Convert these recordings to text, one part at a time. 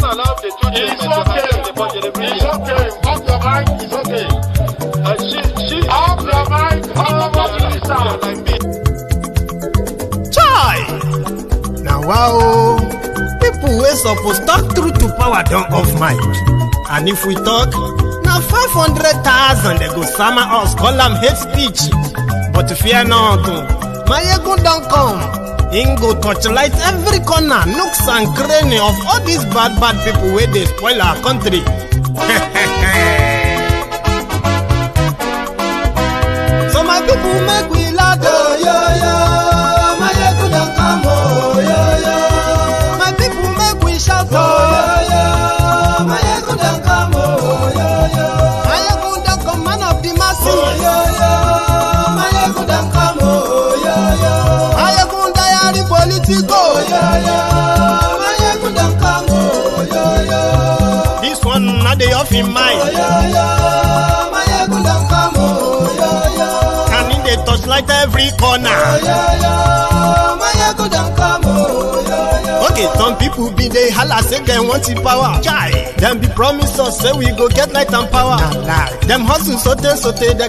allowed the children. It's okay. Off your mind. It's okay. Off your mind. Chai! Now wow, people wey suppose talk true to power don't off mic. And if we talk, now 500,000 they go summer us, call them hate speech. But fear not, Maiyegun don't come. Him go torchlight every corner, nooks and cranny of all these bad people where they spoil our country. So my people make we laugh, oh, yo. Maiyegun don't come, oh, yo. My people make we shout, oh, yo. Maiyegun don't come, oh, yo. Maiyegun don't come, man of the masses, oh, yo. Maiyegun don't come, oh, yo. Maiyegun diary politico, yo. Maiyegun don't come, oh, yo. This one not the off in mind, oh, yo. Maiyegun don't come, oh, yo. And in the touchlight every corner, oh, yo. Maiyegun don't come, oh, yo. Okay, some people be they holla say they want the power. Chai, them be promise us say we go get light and power. Nah. Them hustle so they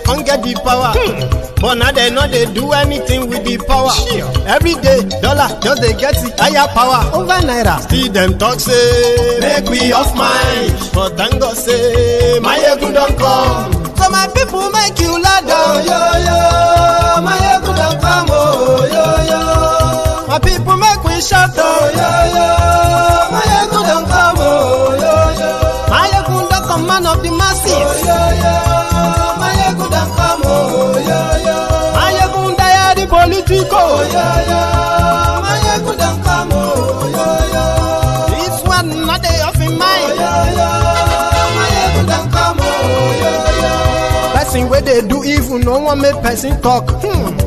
can't get the power. But now they know they do anything with the power. Sure. Every day, dollar just they get the higher power over naira. Still them talk say make we off mind. But thank God say Maiyegun don't come. So my people make you laugh, oh, yo. Maiyegun don't come, oh, yo. My people make we shout, oh, yo. Maiyegun don't come, oh, yo. Maiyegun don't come, man of the masses, oh, yo. Maiyegun don't come, oh, yo. Maiyegun diary politico, oh, yo. Maiyegun don't come, oh, yo. This one not they off in mind, oh, yo. Maiyegun don't come, oh, yo. Person where they do evil, no one make person talk.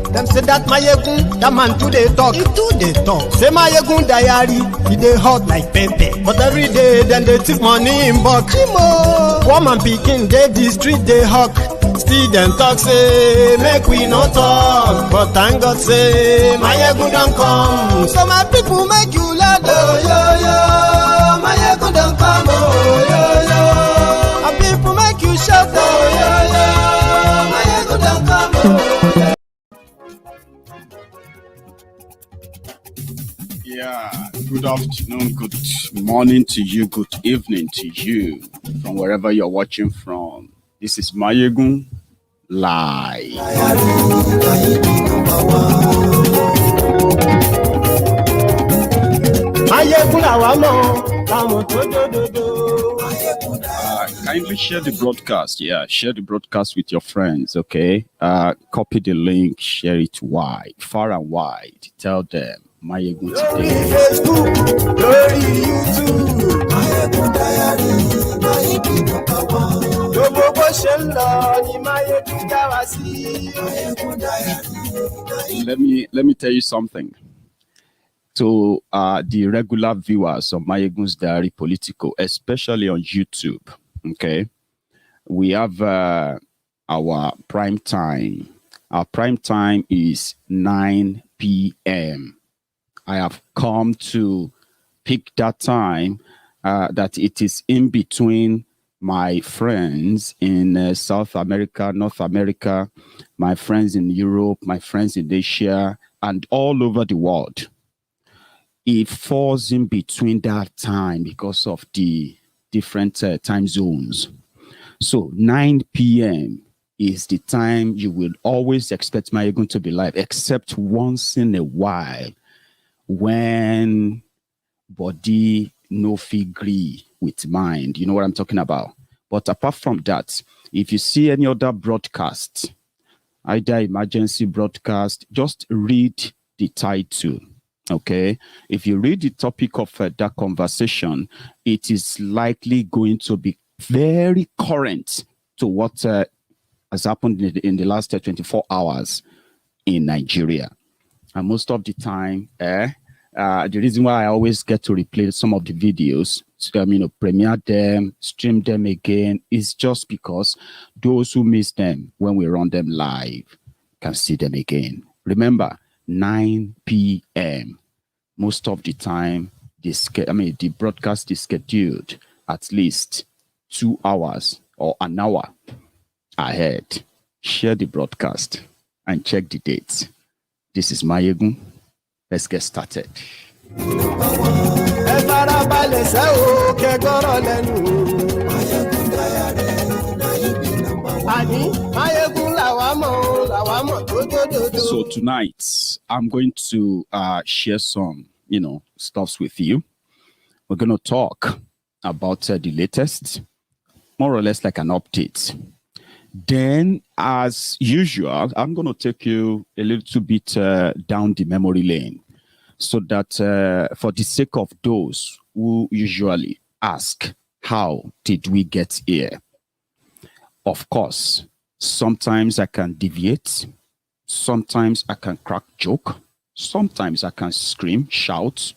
Them say that Maiyegun, that man too they talk. He too they talk. Say Maiyegun diary, he they hot like pepper. But every day then they take money in bulk. Poor man picking, they the street they hawk. Still them talk say make we no talk. But thank God say Maiyegun don't come. So my people make you laugh, oh, yo. Maiyegun don't come, oh, yo. And people make you shout, oh, yo. Maiyegun don't come, oh, yo. Yeah, good afternoon, good morning to you, good evening to you, from wherever you're watching from. This is Maiyegun Live. Kindly share the broadcast. Yeah, share the broadcast with your friends, okay? Copy the link, share it wide, far and wide. Tell them. Maiyegun today. Facebook, glory YouTube. Maiyegun diary, Maiyegun number one. Gbogbo bó ṣe ń lọ ni Maiyegun já wa sí. Maiyegun diary. Let me tell you something. To the regular viewers of Maiyegun's Diary Politico, especially on YouTube, okay, we have our prime time. Our prime time is 9 p.m. I have come to pick that time that it is in between my friends in South America, North America, my friends in Europe, my friends in Asia, and all over the world. It falls in between that time because of the different time zones. So 9 p.m. is the time you will always expect Maiyegun to be live, except once in a while, when body no agree with mind. You know what I'm talking about? But apart from that, if you see any other broadcast, either emergency broadcast, just read the title, okay? If you read the topic of that conversation, it is likely going to be very current to what has happened in the last 24 hours in Nigeria. And most of the time, the reason why I always get to replay some of the videos, premiere them, stream them again, is just because those who miss them when we run them live can see them again. Remember, 9 p.m. Most of the time, the broadcast is scheduled at least 2 hours or an hour ahead. Share the broadcast and check the dates. This is Maiyegun. Let's get started. So tonight, I'm going to share some, stuffs with you. We're going to talk about the latest, more or less like an update. Then, as usual, I'm going to take you a little bit down the memory lane so that for the sake of those who usually ask, how did we get here? Of course, sometimes I can deviate. Sometimes I can crack joke. Sometimes I can scream, shout.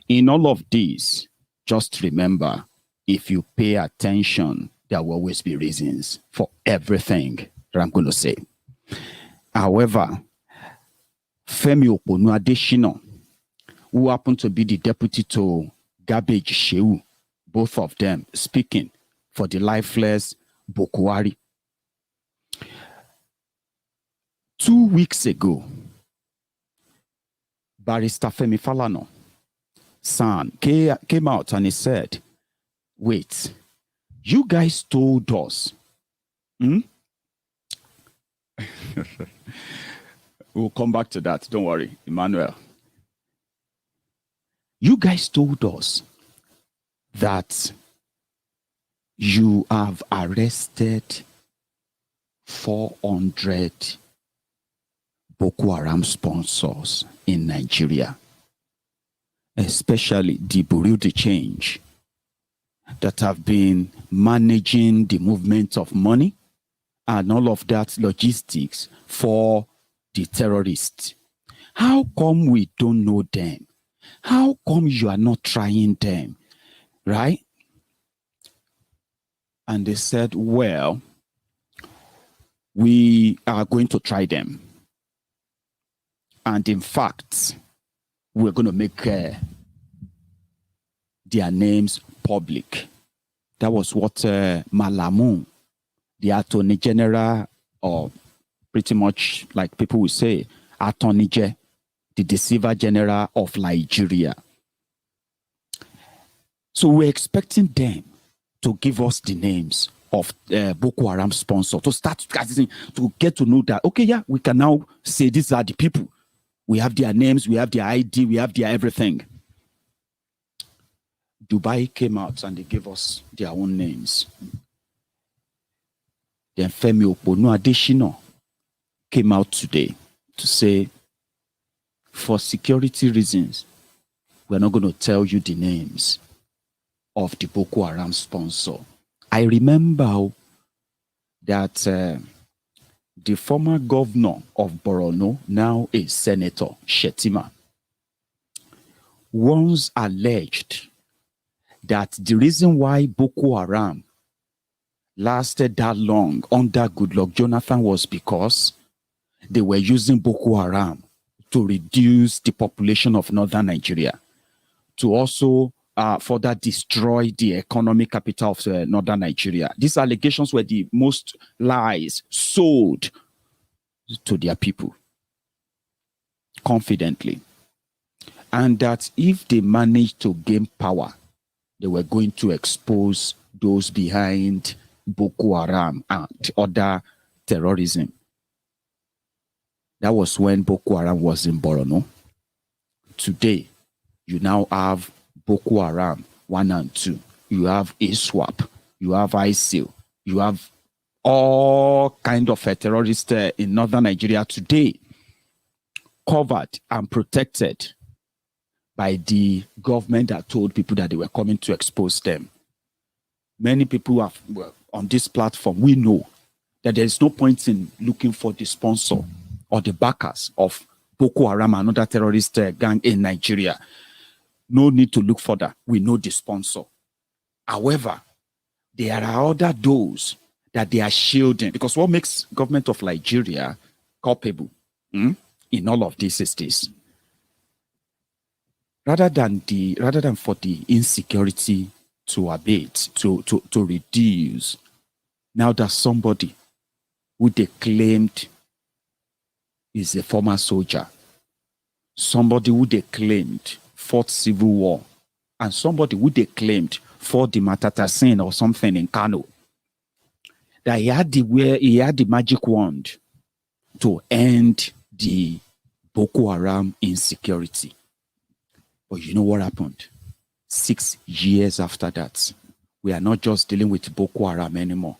In all of these, just remember, if you pay attention, there will always be reasons for everything that I'm going to say. However, Femi Oponu Adeshina, who happened to be the deputy to Garbage Shehu, both of them speaking for the lifeless Boko. 2 weeks ago, Barrister Femi Falana son came out and he said, wait, you guys told us. We'll come back to that. Don't worry, Emmanuel. You guys told us that you have arrested 400 Boko Haram sponsors in Nigeria, especially the Bureau de Change that have been managing the movement of money and all of that logistics for the terrorists. How come we don't know them? How come you are not trying them? Right? And they said, well, we are going to try them. And in fact, we're going to make their names public. That was what Malamu, the Attorney General, or pretty much like people will say, Attorney General, the Deceiver General of Nigeria. So we're expecting them to give us the names of Boko Haram sponsor, to start to get to know that, okay, yeah, we can now say these are the people. We have their names, we have their ID, we have their everything. Dubai came out and they gave us their own names. Then Femi Oponu Adeshina came out today to say, for security reasons, we're not going to tell you the names of the Boko Haram sponsor. I remember that the former governor of Borno, now a senator, Shetima, once alleged that the reason why Boko Haram lasted that long under Goodluck Jonathan was because they were using Boko Haram to reduce the population of northern Nigeria, to also further destroy the economic capital of northern Nigeria. These allegations were the most lies sold to their people confidently. And that if they managed to gain power, they were going to expose those behind Boko Haram and other terrorism. That was when Boko Haram was in Borno. Today, you now have Boko Haram 1 and 2. You have ISWAP. You have ISIL. You have all kind of terrorists in northern Nigeria today, covered and protected by the government that told people that they were coming to expose them. Many people have, on this platform, we know that there is no point in looking for the sponsor or the backers of Boko Haram and other terrorist gang in Nigeria. No need to look further. We know the sponsor. However, there are other those that they are shielding, because what makes government of Nigeria culpable in all of this is this. rather than for the insecurity to abate, to reduce, now that somebody who they claimed is a former soldier, somebody who they claimed fought civil war, and somebody who they claimed fought the Matatasin or something in Kano, that he had the magic wand to end the Boko Haram insecurity. But you know what happened? 6 years after that, we are not just dealing with Boko Haram anymore.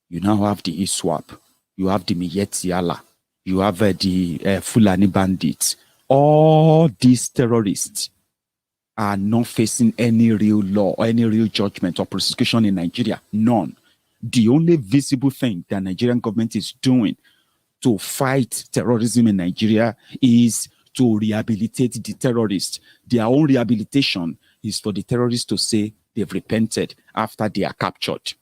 You now have the ISWAP, you have the Miyetiala, you have the Fulani bandits. All these terrorists are not facing any real law or any real judgment or prosecution in Nigeria. None. The only visible thing that Nigerian government is doing to fight terrorism in Nigeria is to rehabilitate the terrorists. Their own rehabilitation is for the terrorists to say they've repented after they are captured.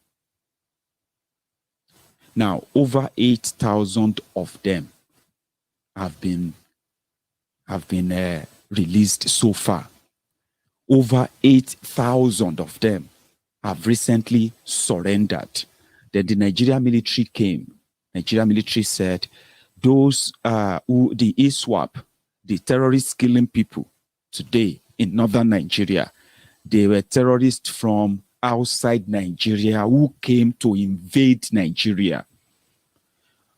Now, over 8,000 of them have been released so far. Over 8,000 of them have recently surrendered. Then the Nigerian military came. Nigerian military said, those who the ISWAP, the terrorists killing people today in northern Nigeria, they were terrorists from outside Nigeria who came to invade Nigeria.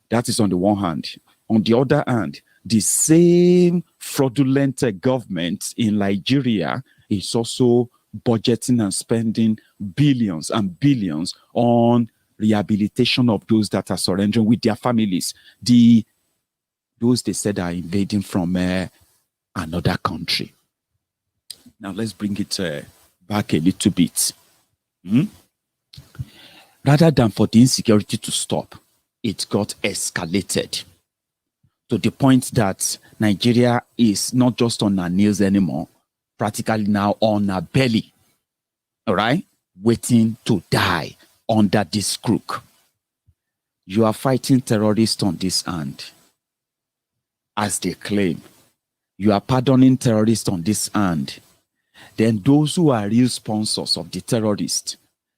That is on the one hand. On the other hand, the same fraudulent government in Nigeria is also budgeting and spending billions and billions on rehabilitation of those that are surrendering with their families. Those they said are invading from another country. Now let's bring it back a little bit. Rather than for the insecurity to stop, it got escalated to the point that Nigeria is not just on our knees anymore, practically now on our belly, all right, waiting to die under this crook. You are fighting terrorists on this hand, as they claim. You are pardoning terrorists on this hand. Then those who are real sponsors of the terrorists,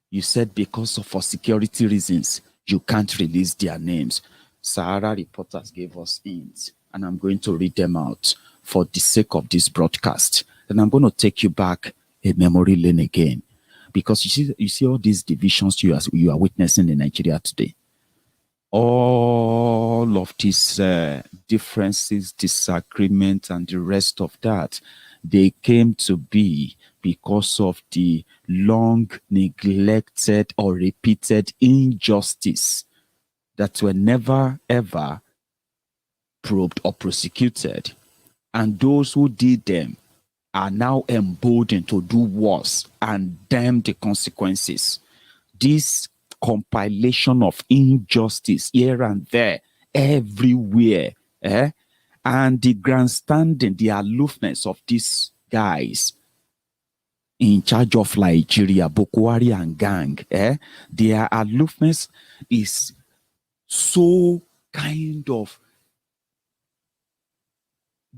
you said because of for security reasons, you can't release their names. Sahara reporters gave us hints, and I'm going to read them out for the sake of this broadcast. Then I'm going to take you back a memory lane again, because you see all these divisions you are witnessing in Nigeria today. All of these differences, disagreements, and the rest of that, they came to be because of the long neglected or repeated injustice that were never ever probed or prosecuted. And those who did them are now emboldened to do worse and damn the consequences. This compilation of injustice here and there, everywhere, and the grandstanding, the aloofness of these guys in charge of Nigeria, Boko Haram and gang, their aloofness is so kind of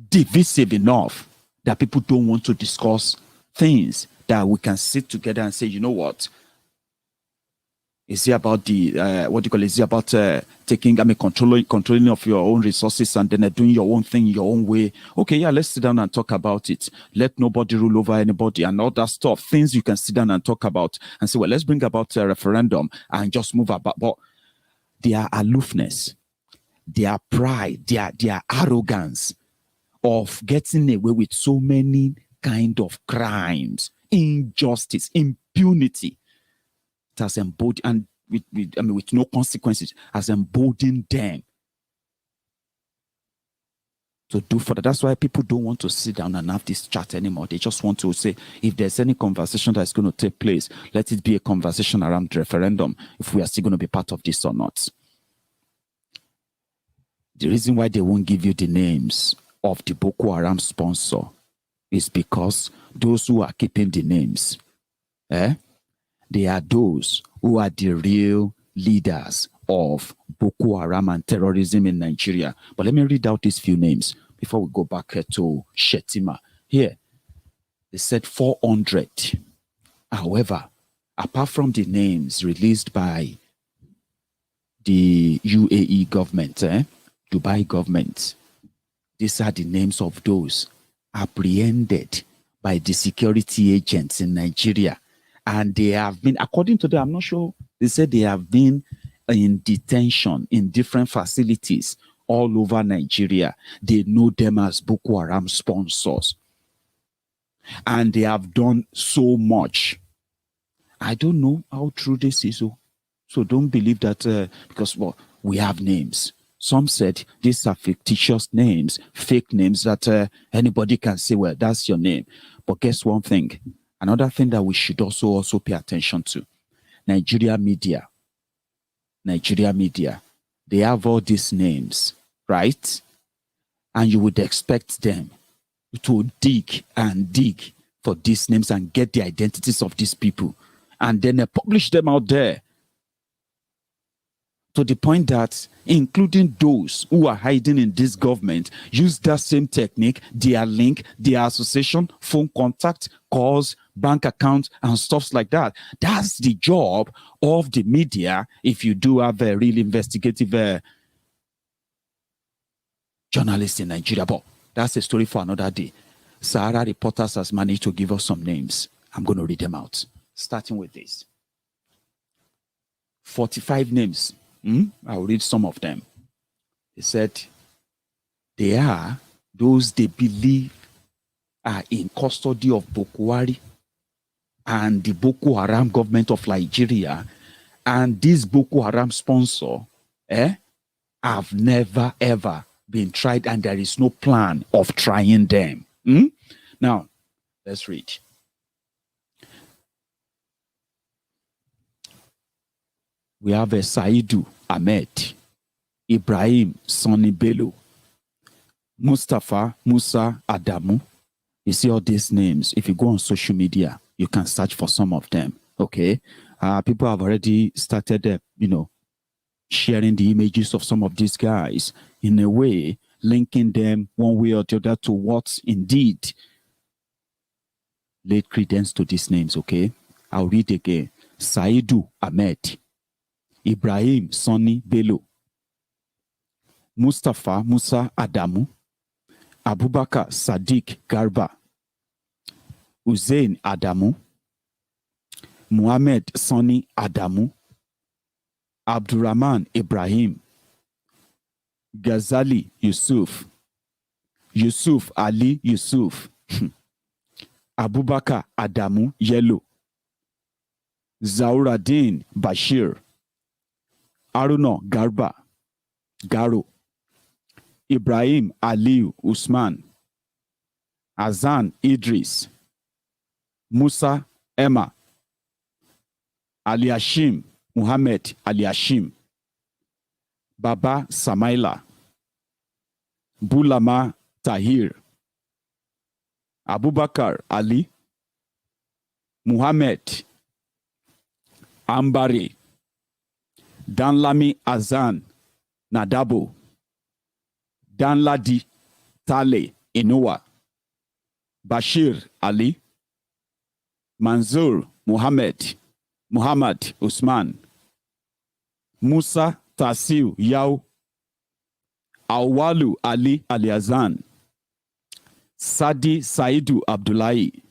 divisive enough that people don't want to discuss things that we can sit together and say, you know what? Is it about the Is it about controlling of your own resources and then doing your own thing your own way? Okay, yeah, let's sit down and talk about it. Let nobody rule over anybody and all that stuff. Things you can sit down and talk about and say, well, let's bring about a referendum and just move about. But their aloofness, their pride, their arrogance of getting away with so many kind of crimes, injustice, impunity, it has emboldened, and with no consequences, has emboldened them to do further. That's why people don't want to sit down and have this chat anymore. They just want to say, if there's any conversation that's going to take place, let it be a conversation around the referendum, if we are still going to be part of this or not. The reason why they won't give you the names of the Boko Haram sponsor is because those who are keeping the names, they are those who are the real leaders of Boko Haram and terrorism in Nigeria. But let me read out these few names before we go back to Shetima. Here, They said 400. However, apart from the names released by the UAE government, Dubai government, these are the names of those apprehended by the security agents in Nigeria. And they have been, according to them, I'm not sure, they said they have been in detention in different facilities all over Nigeria. They know them as Boko Haram sponsors. And they have done so much. I don't know how true this is. So don't believe that because we have names. Some said these are fictitious names, fake names that anybody can say, well, that's your name. But guess one thing, another thing that we should also pay attention to, Nigeria media, they have all these names, right? And you would expect them to dig for these names and get the identities of these people. And then publish them out there. To the point that, including those who are hiding in this government, use that same technique, their link, their association, phone contact, calls, bank account, and stuff like that. That's the job of the media if you do have a real investigative journalist in Nigeria. But that's a story for another day. Sahara Reporters has managed to give us some names. I'm going to read them out, starting with this. 45 names. I'll read some of them. They said they are those they believe are in custody of Boko Haram and the Boko Haram government of Nigeria. And this Boko Haram sponsor have never ever been tried, and there is no plan of trying them. Now, let's read. We have a Saidu Ahmed, Ibrahim Sani Bello, Mustafa Musa Adamu. You see all these names. If you go on social media, you can search for some of them. Okay, people have already started, sharing the images of some of these guys in a way, linking them one way or the other to what indeed laid credence to these names. Okay, I'll read again. Saidu Ahmed, Ibrahim Sani Bello, Mustafa Musa Adamu, Abubakar Sadiq Garba, Hussein Adamu, Muhammad Sani Adamu, Abdurrahman Ibrahim, Ghazali Yusuf, Yusuf Ali Yusuf, Abubakar Adamu Yellow, Zauradin Bashir, Aruna Garba, Garo, Ibrahim Aliu Usman, Azan Idris, Musa Emma, Aliashim Muhammad Aliashim, Baba Samaila, Bulama Tahir, Abubakar Ali, Muhammad Ambari, Danlami Azan Nadabo, Danladi Tale Inowa, Bashir Ali, Manzur Muhammad Usman, Musa Tasiu Yao, Awalu Ali Aliazan, Sadi Saidu Abdullahi,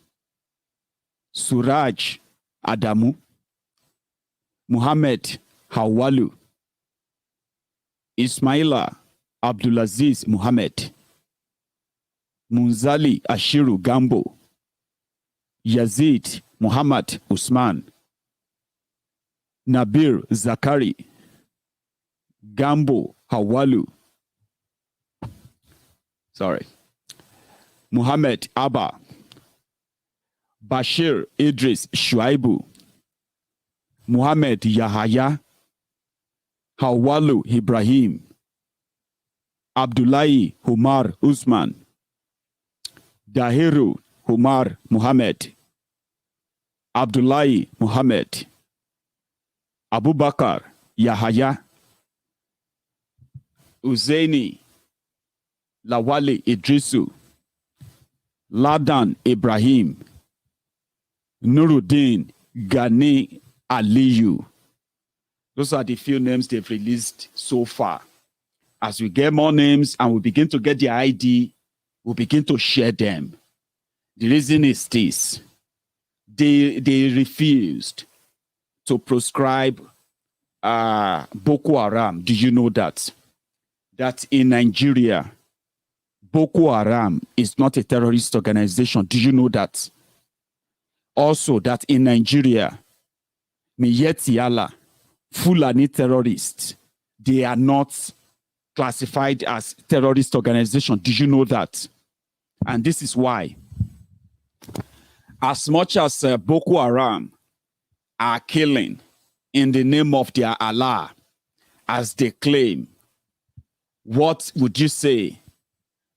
Suraj Adamu, Muhammad Hawalu, Ismaila Abdulaziz Muhammad, Munzali Ashiru Gambo, Yazid Muhammad Usman, Nabir Zakari, Gambo Hawalu, Muhammad Abba, Bashir Idris Shuaibu, Muhammad Yahaya, Hawalu Ibrahim, Abdullahi Humar Usman, Dahiru Humar Muhammad, Abdullahi Muhammad, Abubakar Yahaya, Uzaini Lawali Idrisu, Ladan Ibrahim, Nuruddin Gani Aliyu. Those are the few names they've released so far. As we get more names and we begin to get the ID, we'll begin to share them. The reason is this. They refused to proscribe Boko Haram. Do you know that? That in Nigeria, Boko Haram is not a terrorist organization. Do you know that? Also, that in Nigeria, Miyeti Fulani terrorists, they are not classified as terrorist organization. Do you know that? And this is why. As much as Boko Haram are killing in the name of their Allah, as they claim, what would you say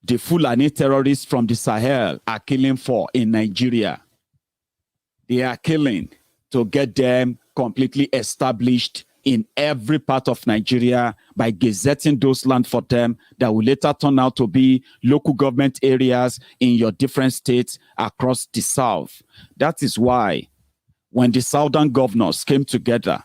the Fulani terrorists from the Sahel are killing for in Nigeria? They are killing to get them completely established in every part of Nigeria by gazetting those land for them that will later turn out to be local government areas in your different states across the South. That is why when the Southern governors came together,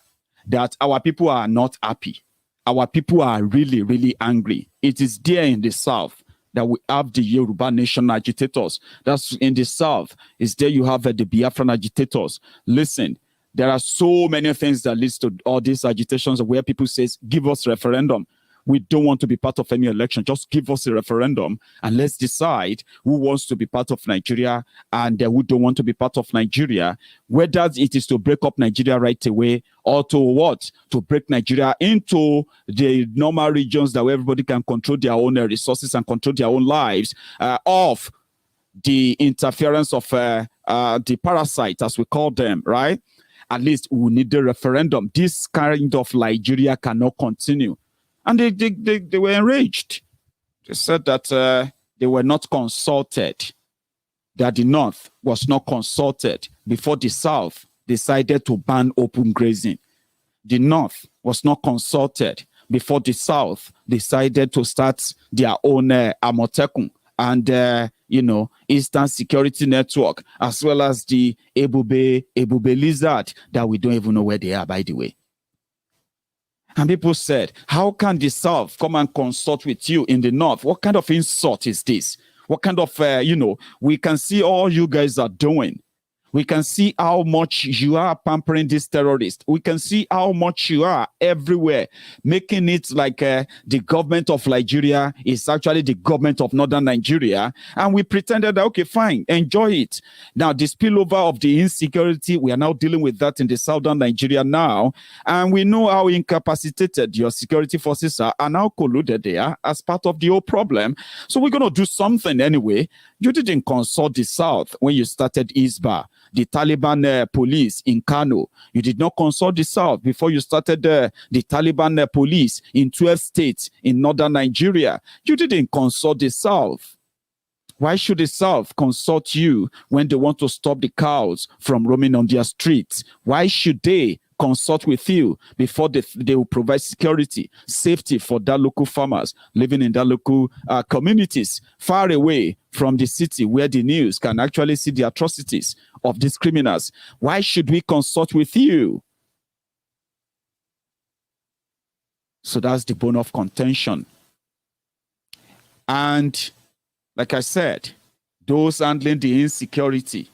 that our people are not happy. Our people are really, really angry. It is there in the South that we have the Yoruba Nation agitators. That's in the South. It's there you have the Biafran agitators. Listen, there are so many things that leads to all these agitations where people say, give us referendum. We don't want to be part of any election. Just give us a referendum and let's decide who wants to be part of Nigeria and who don't want to be part of Nigeria. Whether it is to break up Nigeria right away or to what? To break Nigeria into the normal regions that where everybody can control their own resources and control their own lives of the interference of the parasite, as we call them, right? At least we need the referendum. This kind of Nigeria cannot continue. And they were enraged. They said that they were not consulted, that the North was not consulted before the South decided to ban open grazing. The North was not consulted before the South decided to start their own Amotekun and, Eastern Security Network, as well as the Ebube Lizard that we don't even know where they are, by the way. And people said, how can the South come and consult with you in the North? What kind of insult is this? What kind of, we can see all you guys are doing. We can see how much you are pampering these terrorists. We can see how much you are everywhere, making it like the government of Nigeria is actually the government of Northern Nigeria. And we pretended that, okay, fine, enjoy it. Now, the spillover of the insecurity, we are now dealing with that in the Southern Nigeria now. And we know how incapacitated your security forces are and how colluded they are as part of the whole problem. So we're going to do something anyway. You didn't consult the South when you started ISWAP. The Taliban police in Kano. You did not consult the South before you started the Taliban police in 12 states in northern Nigeria. You didn't consult the South. Why should the South consult you when they want to stop the cows from roaming on their streets? Why should they consult with you before they will provide security, safety for that local farmers living in that local communities far away from the city where the news can actually see the atrocities of these criminals? Why should we consult with you? So that's the bone of contention. And like I said, those handling the insecurity,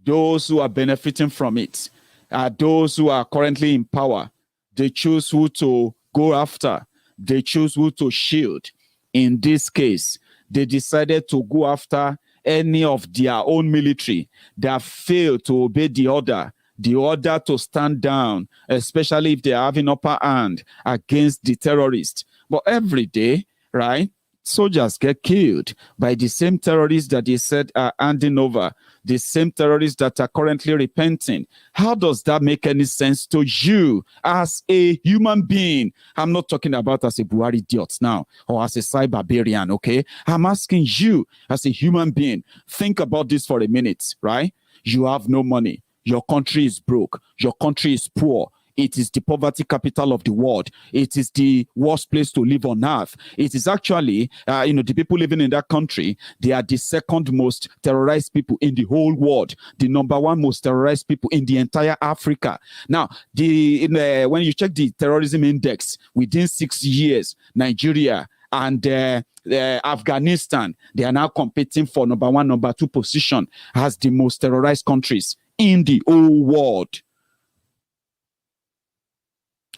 those who are benefiting from it, are those who are currently in power. They choose who to go after. They choose who to shield. In this case, they decided to go after any of their own military that failed to obey the order to stand down, especially if they are having upper hand against the terrorists. But every day, right, soldiers get killed by the same terrorists that they said are handing over, the same terrorists that are currently repenting. How does that make any sense to you as a human being? I'm not talking about as a Buhari idiot now or as a cyberbarian, okay? I'm asking you as a human being. Think about this for a minute, right? You have no money. Your country is broke. Your country is poor. It is the poverty capital of the world. It is the worst place to live on earth. It is actually, the people living in that country, they are the second most terrorized people in the whole world. The number one most terrorized people in the entire Africa. Now, when you check the terrorism index, within 6 years, Nigeria and Afghanistan, they are now competing for number one, number two position as the most terrorized countries in the whole world.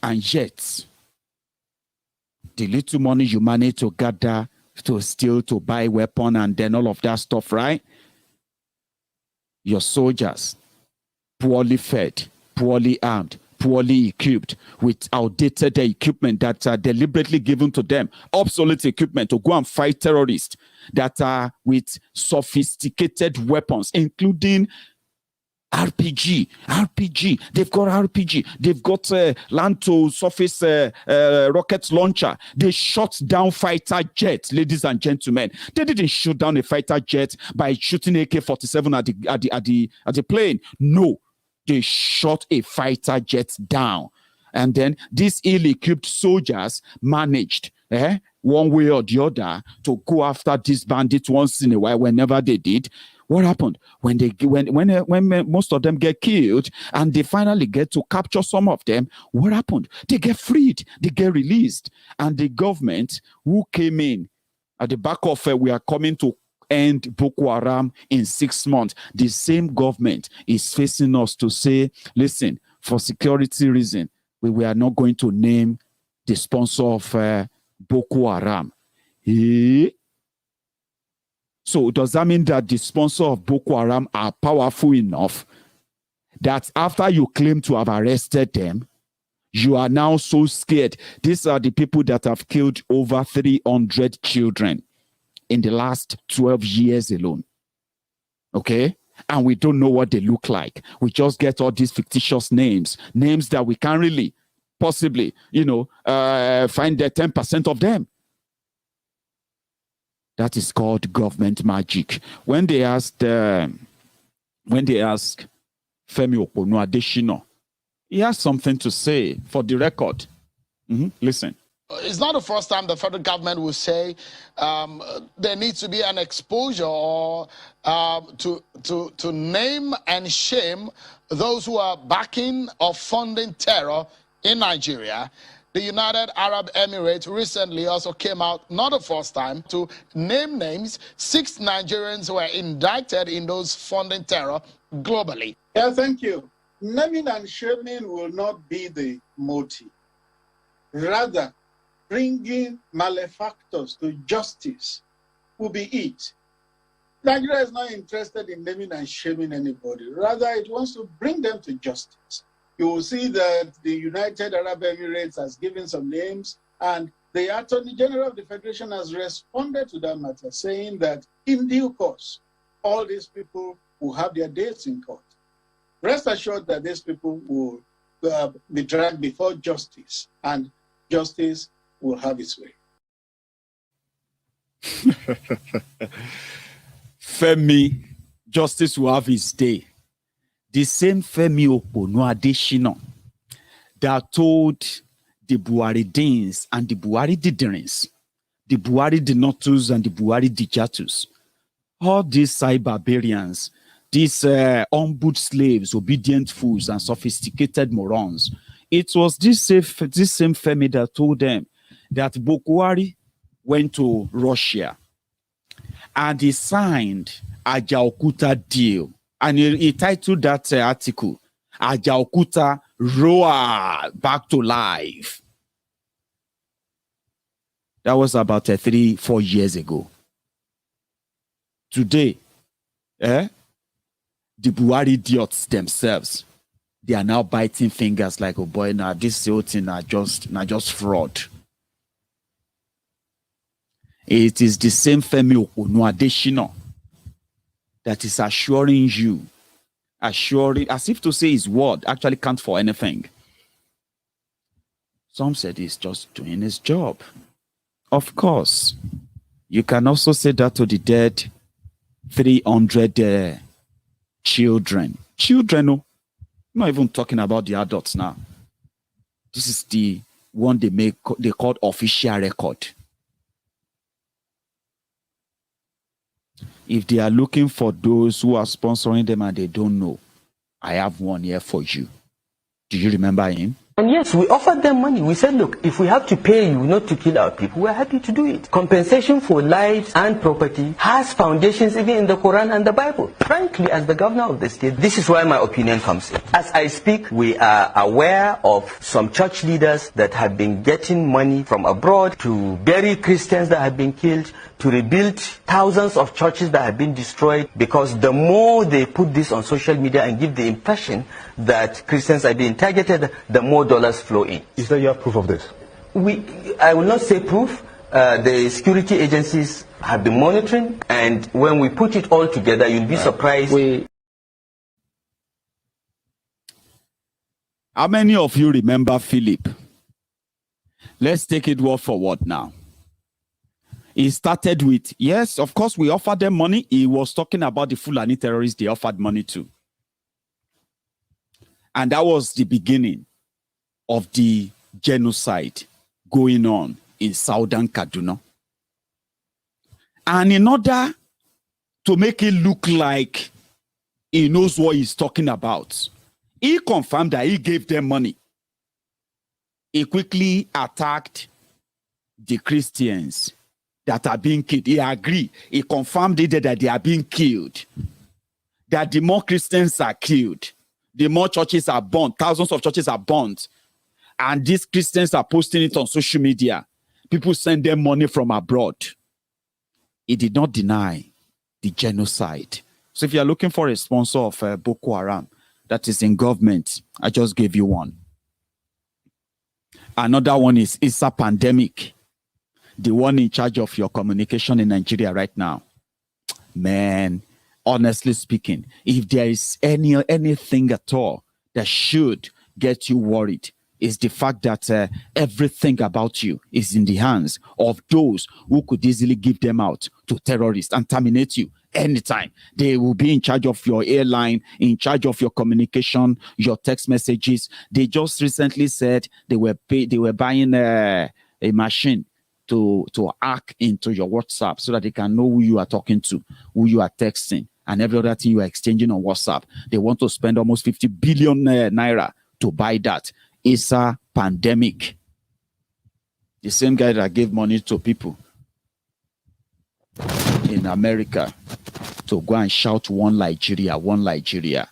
And yet, the little money you manage to gather, to steal, to buy weapon, and then all of that stuff, right? Your soldiers, poorly fed, poorly armed, poorly equipped, with outdated equipment that are deliberately given to them, obsolete equipment to go and fight terrorists, that are with sophisticated weapons, including RPG. They've got RPG. They've got land to surface rocket launcher. They shot down fighter jets, ladies and gentlemen. They didn't shoot down a fighter jet by shooting AK-47 at the plane. No, they shot a fighter jet down. And then these ill-equipped soldiers managed, one way or the other, to go after these bandits once in a while, whenever they did. What happened when most of them get killed and they finally get to capture some of them? What happened? They get freed, they get released, and the government who came in at the back of we are coming to end Boko Haram in 6 months. The same government is facing us to say, listen, for security reason, we are not going to name the sponsor of Boko Haram. So does that mean that the sponsor of Boko Haram are powerful enough that after you claim to have arrested them, you are now so scared? These are the people that have killed over 300 children in the last 12 years alone. Okay? And we don't know what they look like. We just get all these fictitious names that we can't really possibly, find the 10% of them. That is called government magic. When they ask Femi Okonu Adeshino, he has something to say for the record. Listen. It's not the first time the federal government will say there needs to be an exposure or to name and shame those who are backing or funding terror in Nigeria. The United Arab Emirates recently also came out, not the first time, to name names. 6 Nigerians were indicted in those funding terror globally. Yeah, thank you. Naming and shaming will not be the motive. Rather, bringing malefactors to justice will be it. Nigeria is not interested in naming and shaming anybody. Rather, it wants to bring them to justice. You will see that the United Arab Emirates has given some names, and the Attorney General of the Federation has responded to that matter, saying that in due course, all these people will have their dates in court. Rest assured that these people will be dragged before justice, and justice will have its way. Femi, justice will have its day. The same Femi Okonu Adeshino that told the Buharidins and the Buhari Didirins, the Buhari Dinotus and the Buhari Dijatus, all these barbarians, these ombudsman slaves, obedient fools, and sophisticated morons. It was this same Femi that told them that Boko Haram went to Russia and he signed a Ajaokuta deal. And he titled that article, Ajaokuta Roar Back to Life. That was about 3-4 years ago. Today, the Buhari idiots themselves, they are now biting fingers like, oh boy, now this whole thing are just fraud. It is the same Femi Okonu Adeshino that is assuring you, as if to say his word actually counts for anything. Some said he's just doing his job. Of course, you can also say that to the dead 300 children. Children, no, I'm not even talking about the adults now. This is the one they call official record. If they are looking for those who are sponsoring them and they don't know, I have one here for you. Do you remember him? And yes, we offered them money. We said, look, if we have to pay you not to kill our people, we're happy to do it. Compensation for lives and property has foundations even in the Quran and the Bible. Frankly, as the governor of the state, this is where my opinion comes in. As I speak, we are aware of some church leaders that have been getting money from abroad to bury Christians that have been killed, to rebuild thousands of churches that have been destroyed, because the more they put this on social media and give the impression that Christians are being targeted, the more dollars flow in. Is there your proof of this? I will not say proof. The security agencies have been monitoring, and when we put it all together, you'll be surprised. How many of you remember Philip? Let's take it word for word now. He started with, yes, of course, we offered them money. He was talking about the Fulani terrorists they offered money to. And that was the beginning of the genocide going on in southern Kaduna. And in order to make it look like he knows what he's talking about, he confirmed that he gave them money. He quickly attacked the Christians that are being killed. He agreed. He confirmed it that they are being killed. That the more Christians are killed, the more churches are burned. Thousands of churches are burned. And these Christians are posting it on social media. People send them money from abroad. He did not deny the genocide. So if you're looking for a sponsor of Boko Haram that is in government, I just gave you one. Another one is a pandemic. The one in charge of your communication in Nigeria right now. Man, honestly speaking, if there is anything at all that should get you worried, is the fact that everything about you is in the hands of those who could easily give them out to terrorists and terminate you anytime. They will be in charge of your airline, in charge of your communication, your text messages. They just recently said they were buying a machine to hack into your WhatsApp so that they can know who you are talking to, who you are texting, and every other thing you are exchanging on WhatsApp. They want to spend almost 50 billion naira to buy that. It's a pandemic. The same guy that gave money to people in America to go and shout one Nigeria, one Nigeria.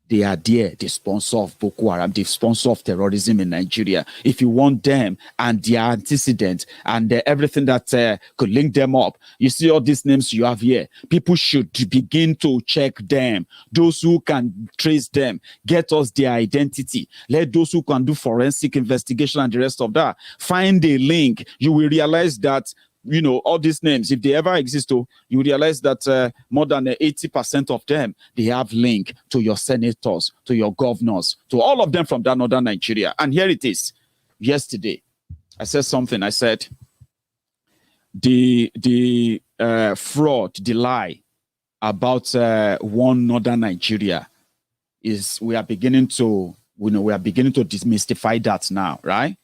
They are there, the sponsor of Boko Haram, the sponsor of terrorism in Nigeria. If you want them and their antecedents and everything that could link them up, you see all these names you have here. People should begin to check them. Those who can trace them, get us their identity. Let those who can do forensic investigation and the rest of that find a link. You will realize that, you know, all these names, if they ever exist, you realize that more than 80% of them, they have link to your senators, to your governors, to all of them from that northern Nigeria. And here it is. Yesterday, I said something. I said, the fraud, the lie about one northern Nigeria is, we are beginning to demystify that now, right?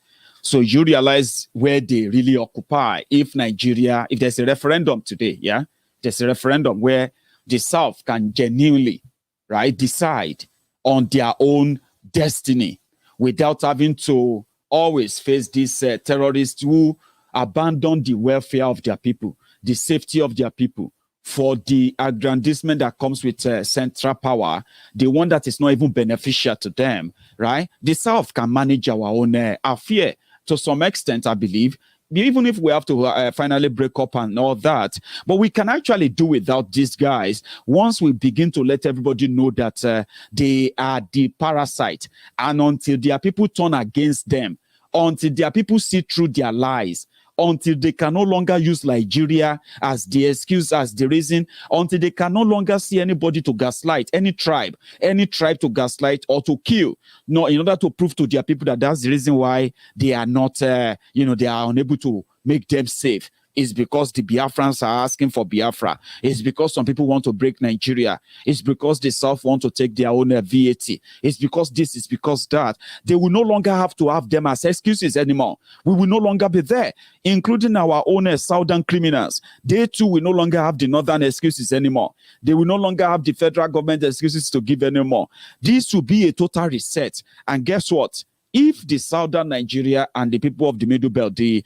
So you realize where they really occupy. If Nigeria, if there's a referendum today, yeah, there's a referendum where the South can genuinely, right, decide on their own destiny without having to always face these terrorists who abandon the welfare of their people, the safety of their people, for the aggrandizement that comes with central power, the one that is not even beneficial to them, right? The South can manage our own affair. To some extent, I believe, even if we have to finally break up and all that, but we can actually do without these guys once we begin to let everybody know that they are the parasite, and until their people turn against them, until their people see through their lies, until they can no longer use Nigeria as the excuse, as the reason, until they can no longer see anybody to gaslight, any tribe to gaslight or to kill, no, in order to prove to their people that that's the reason why they are not, they are unable to make them safe. It's because the Biafrans are asking for Biafra. It's because some people want to break Nigeria. It's because the South want to take their own VAT. It's because this, it's because that. They will no longer have to have them as excuses anymore. We will no longer be there, including our own southern criminals. They too will no longer have the northern excuses anymore. They will no longer have the federal government excuses to give anymore. This will be a total reset. And guess what? If the southern Nigeria and the people of the Middle Belt, the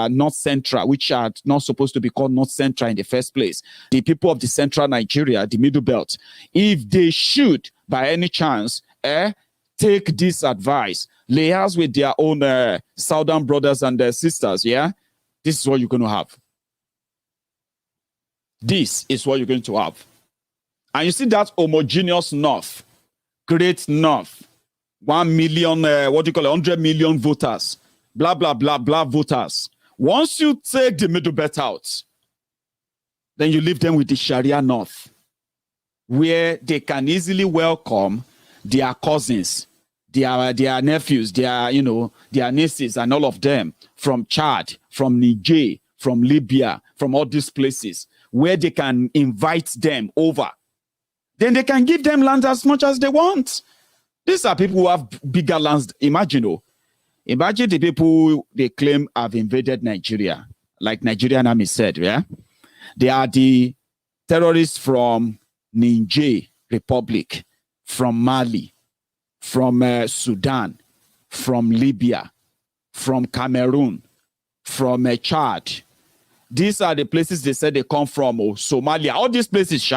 North Central, which are not supposed to be called North Central in the first place, the people of the Central Nigeria, the Middle Belt, if they should, by any chance, take this advice, liaise with their own southern brothers and their sisters, yeah, this is what you're going to have. This is what you're going to have. And you see that homogeneous North, great North, 1 million, 100 million voters, blah, blah, blah, blah voters. Once you take the Middle Belt out, then you leave them with the Sharia North, where they can easily welcome their cousins, their nephews, their nieces and all of them from Chad, from Niger, from Libya, from all these places, where they can invite them over. Then they can give them land as much as they want. These are people who have bigger lands. Imagine the people they claim have invaded Nigeria, like Nigerian Army said, yeah? They are the terrorists from Niger Republic, from Mali, from Sudan, from Libya, from Cameroon, from Chad. These are the places they said they come from, Somalia, all these places,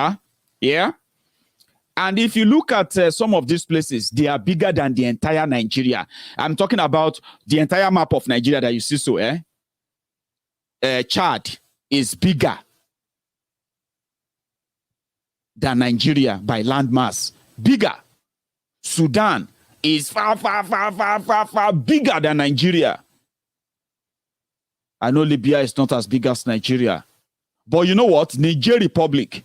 yeah? And if you look at some of these places, they are bigger than the entire Nigeria. I'm talking about the entire map of Nigeria that you see, Chad is bigger than Nigeria by landmass. Bigger. Sudan is far, far, far, far, far, far bigger than Nigeria. I know Libya is not as big as Nigeria. But you know what? Niger Republic,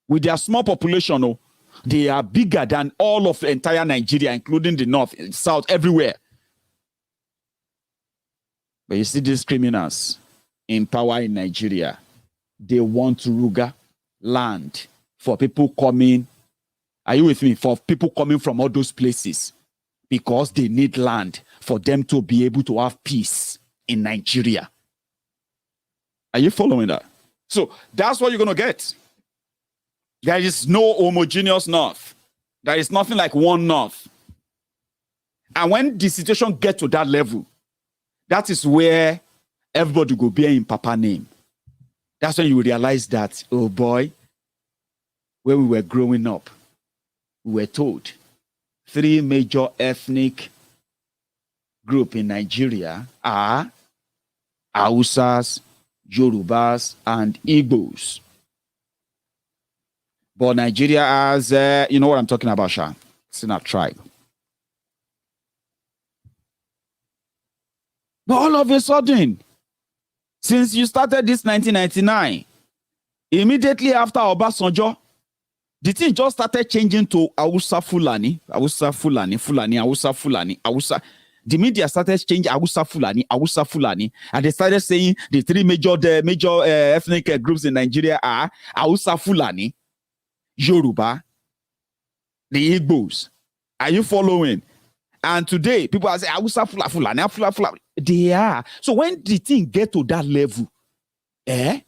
with their small population, they are bigger than all of the entire Nigeria, including the north, south, everywhere. But you see these criminals in power in Nigeria, they want to ruga land for people coming. Are you with me? For people coming from all those places, because they need land for them to be able to have peace in Nigeria. Are you following that? So that's what you're going to get. There is no homogeneous North. There is nothing like one North. And when the situation gets to that level, that is where everybody will bear in Papa name. That's when you realize that, oh boy, when we were growing up, we were told 3 major ethnic groups in Nigeria are Hausas, Yorubas, and Igbos. But Nigeria has, you know what I'm talking about, Sha? It's in a tribe. But all of a sudden, since you started this 1999, immediately after Obasanjo, the thing just started changing to Hausa Fulani, Hausa Fulani, Fulani, Hausa Fulani, Hausa. The media started changing Hausa Fulani, and they started saying the 3 major ethnic groups in Nigeria are Hausa Fulani, Yoruba, the Igbos. Are you following? And today, people are saying, Hausa Fulani. They are. So when the thing get to that level, the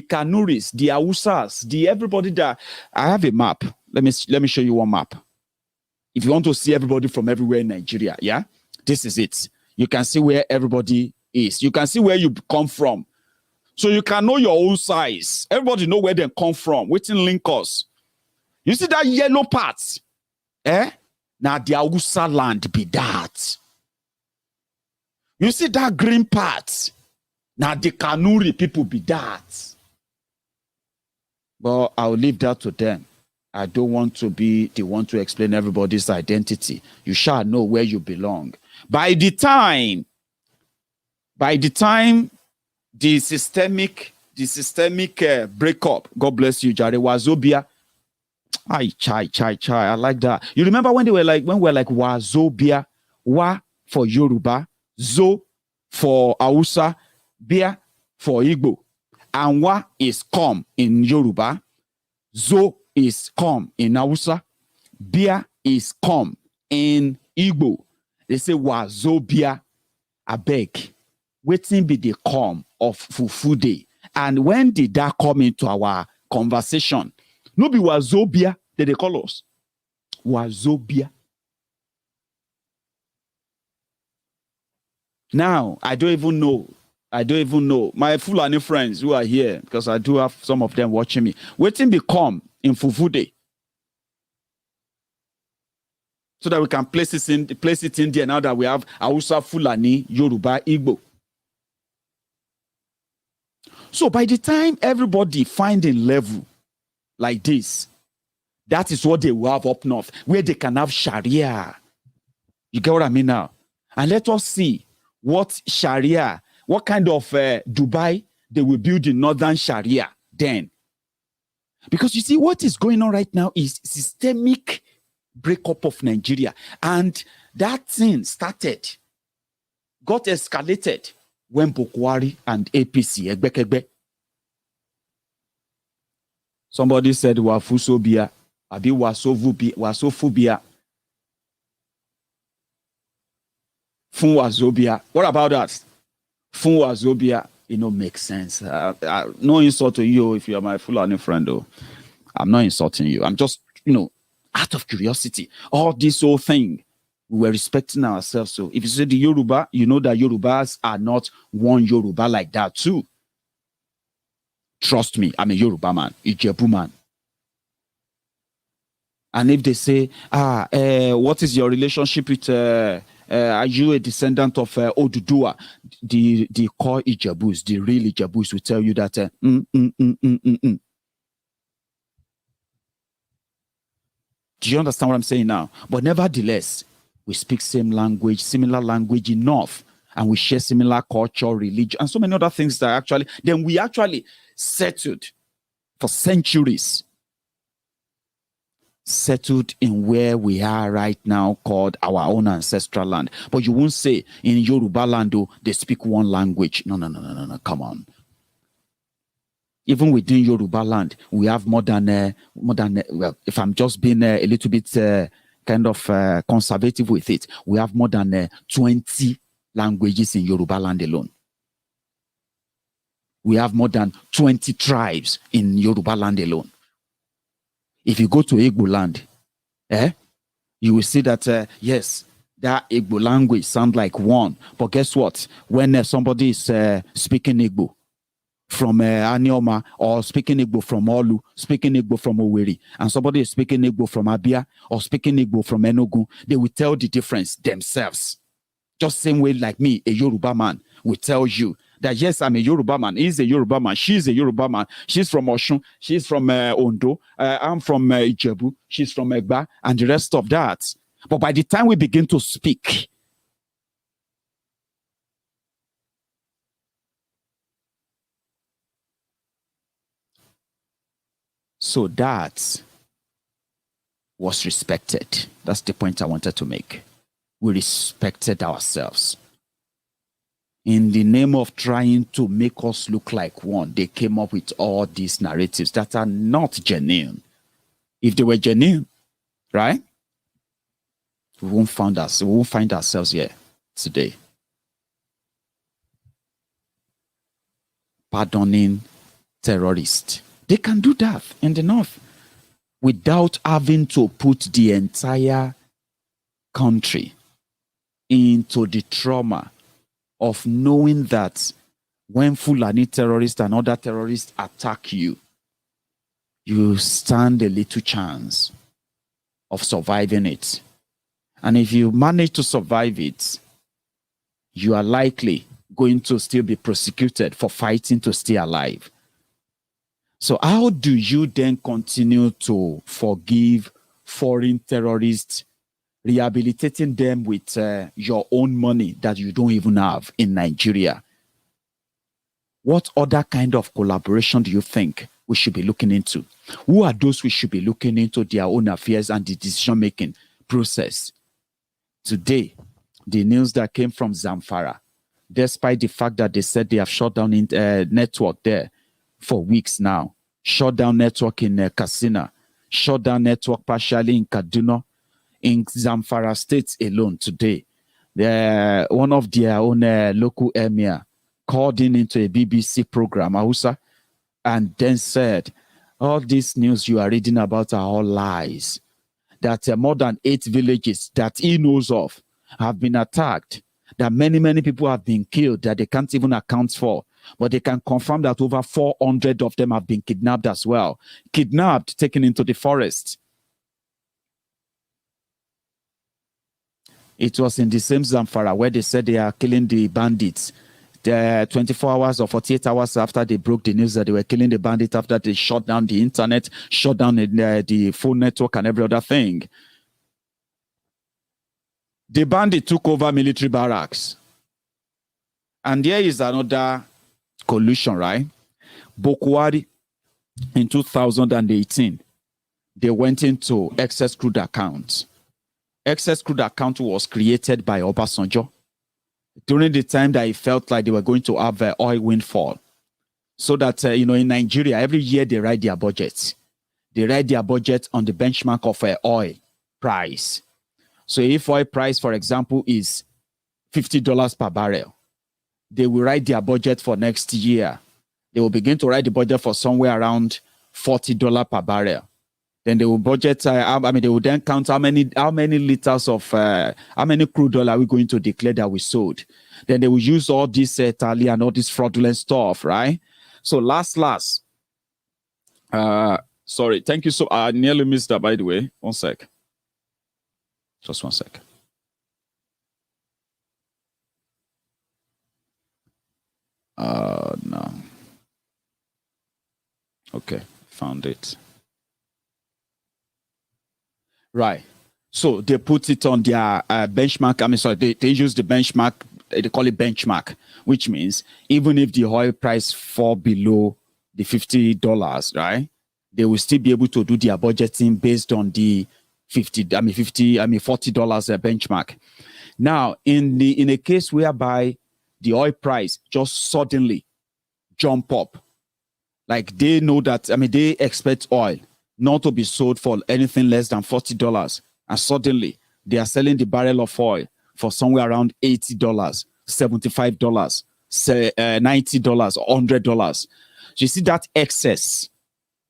Kanuris, the Hausas, everybody that... I have a map. Let me show you one map. If you want to see everybody from everywhere in Nigeria, yeah? This is it. You can see where everybody is. You can see where you come from. So you can know your own size. Everybody know where they come from. Waiting link us. You see that yellow part? Now the Hausa land be that. You see that green part? Now the Kanuri people be that. But I'll leave that to them. I don't want to be the one to explain everybody's identity. You shall know where you belong. By the time the systemic breakup, God bless you, Jare, Wazobia. I like that. You remember when we were like Wazobia, Wa for Yoruba, Zo for Hausa, Bia for Igbo. Anwa is come in Yoruba. Zo is come in Hausa. Bia is come in Igbo. They say wazo bia abeg. Waiting be the come of Fufu Day. And when did that come into our conversation? No be wazo bia that they call us. Wazo bia. Now, I don't even know. My Fulani friends who are here, because I do have some of them watching me, waiting become in Fufu Day. So that we can place it in there now that we have Hausa, Fulani, Yoruba, Igbo. So by the time everybody finding level like this, that is what they will have up north, where they can have Sharia. You get what I mean now? And let us see what Sharia, what kind of Dubai they will build in northern Sharia then. Because you see, what is going on right now is systemic breakup of Nigeria. And that thing got escalated when Boko Haram and APC, Egbekegbe. Somebody said, Wafusobia, Abi Wasofubia, Fun Wazobia. What about that? Fun Wazobia, makes sense. No insult to you if you are my Fulani friend, though. I'm not insulting you. I'm just, out of curiosity. All this whole thing, we were respecting ourselves. So if you say the Yoruba, you know that Yorubas are not one Yoruba like that too. Trust me, I'm a Yoruba man, Ijebu man. And if they say, what is your relationship with, are you a descendant of Odudua? The core Ijebus, the real Ijebus will tell you that, Do you understand what I'm saying now? But nevertheless, we speak same language, similar language enough, and we share similar culture, religion, and so many other things that we actually settled for centuries. Settled in where we are right now, called our own ancestral land. But you won't say in Yoruba land, they speak one language. No, come on. Even within Yoruba land, we have more than well, if I'm just being a little bit kind of conservative with it, we have more than 20 languages in Yoruba land alone. We have more than 20 tribes in Yoruba land alone. If you go to Igbo land, you will see that, yes, that Igbo language sounds like one. But guess what? When somebody is speaking Igbo from Anioma, or speaking Igbo from Olu, speaking Igbo from Owerri, and somebody is speaking Igbo from Abia, or speaking Igbo from Enugu, they will tell the difference themselves. Just same way like me, a Yoruba man, will tell you that, yes, I'm a Yoruba man, he's a Yoruba man, she's a Yoruba man, she's from Oshun, she's from Ondo, I'm from Ijebu, she's from Egba, and the rest of that. But by the time we begin to speak, so that was respected. That's the point I wanted to make. We respected ourselves. In the name of trying to make us look like one, they came up with all these narratives that are not genuine. If they were genuine, right, we won't find ourselves here today. Pardoning terrorists. They can do that in the north without having to put the entire country into the trauma of knowing that when Fulani terrorists and other terrorists attack you, you stand a little chance of surviving it. And if you manage to survive it, you are likely going to still be prosecuted for fighting to stay alive. So how do you then continue to forgive foreign terrorists, rehabilitating them with your own money that you don't even have in Nigeria? What other kind of collaboration do you think we should be looking into? Who are those we should be looking into their own affairs and the decision-making process? Today, the news that came from Zamfara, despite the fact that they said they have shut down network there for weeks now. Shut down network in Katsina, shut down network partially in Kaduna, in Zamfara State alone today. One of their own local emir called into a BBC program, Hausa, and then said, all this news you are reading about are all lies. That more than 8 villages that he knows of have been attacked, that many people have been killed that they can't even account for. But they can confirm that over 400 of them have been kidnapped as well. Kidnapped, taken into the forest. It was in the same Zamfara where they said they are killing the bandits. 24 hours or 48 hours after they broke the news that they were killing the bandits, after they shut down the internet, shut down the phone network and every other thing. The bandit took over military barracks. And there is another collusion, right? Boko Haram in 2018, they went into excess crude accounts. Excess crude account was created by Obasanjo during the time that he felt like they were going to have an oil windfall. So that, in Nigeria, every year they write their budgets. They write their budget on the benchmark of oil price. So if oil price, for example, is $50 per barrel, they will write their budget for next year. They will begin to write the budget for somewhere around $40 per barrel. Then they will budget, they will then count how many liters of, how many crude oil are we going to declare that we sold. Then they will use all this tally and all this fraudulent stuff, right? So sorry, thank you. So I nearly missed that, by the way. One sec. Just one sec. No. Okay, found it. Right. So they put it on their benchmark. They use the benchmark. They call it benchmark, which means even if the oil price fall below the $50, right, they will still be able to do their budgeting based on the $40 benchmark. Now, in a case whereby the oil price just suddenly jump up, like they know that, they expect oil not to be sold for anything less than $40, and suddenly they are selling the barrel of oil for somewhere around $80, $75, $90, or $100. So you see that excess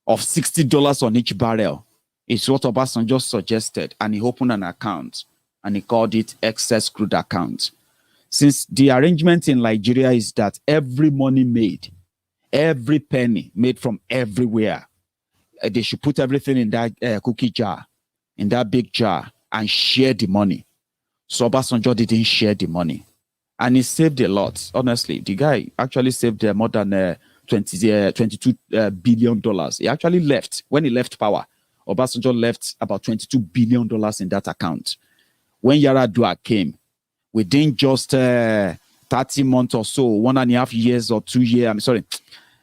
of $60 on each barrel is what Obasanjo just suggested, and he opened an account and he called it excess crude account. Since the arrangement in Nigeria is that every money made, every penny made from everywhere, they should put everything in that cookie jar, in that big jar, and share the money. So Obasanjo didn't share the money. And he saved a lot. Honestly, the guy actually saved more than $22 billion. He actually left. When he left power, Obasanjo left about $22 billion in that account. When Yaradua came, within just 30 months or so, 1.5 years or 2 years,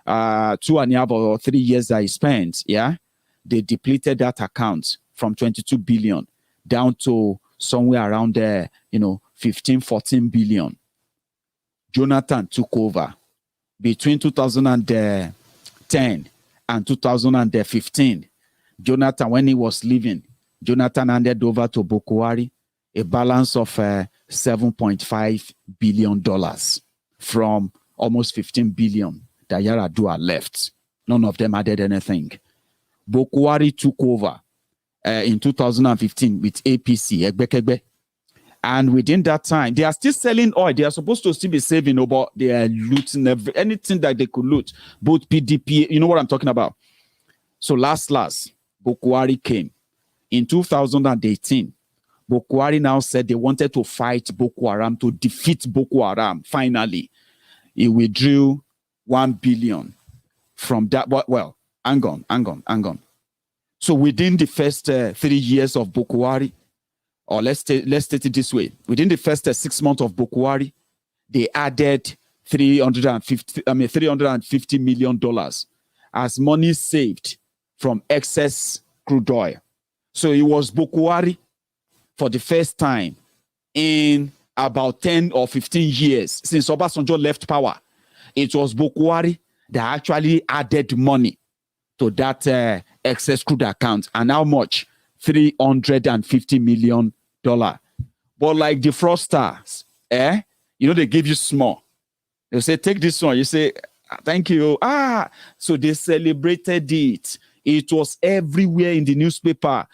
2.5 or 3 years that he spent, they depleted that account from 22 billion down to somewhere around there, 15, 14 billion. Jonathan took over. Between 2010 and 2015, Jonathan, when he was leaving, Jonathan handed over to Boko Haram a balance of $7.5 billion from almost 15 billion that Yaradua left. None of them added anything. Boko Haram took over in 2015 with APC, Egbekegbe. And within that time, they are still selling oil. They are supposed to still be saving, but they are looting anything that they could loot. Both PDP, you know what I'm talking about. So last, Boko Haram came. In 2018, Boko Haram now said they wanted to fight Boko Haram, to defeat Boko Haram. Finally, he withdrew 1 billion from that. Well, hang on. So within the first 3 years of Boko Haram, or let's state it this way, within the first 6 months of Boko Haram, they added $350 million as money saved from excess crude oil. So it was Boko Haram for the first time in about 10 or 15 years since Obasanjo left power, it was Boko Haram that actually added money to that excess crude account. And how much? $350 million. But like the fraudsters, they give you small. They say, take this one. You say, thank you. So they celebrated it. It was everywhere in the newspaper.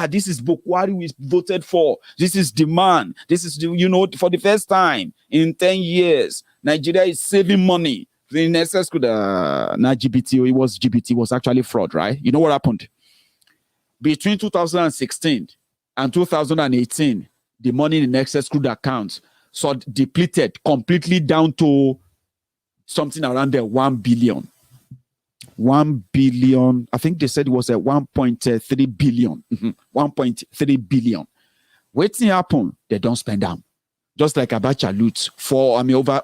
This is Boko Haram we voted for. This is demand. This is, for the first time in 10 years, Nigeria is saving money. The excess could, not GBT, it was GBT, was actually fraud, right? You know what happened? Between 2016 and 2018, the money in excess crude accounts depleted completely down to something around the 1 billion. 1 billion, I think they said it was at 1.3 billion. 1.3 billion. What's happened? They don't spend them. Just like Abacha loot,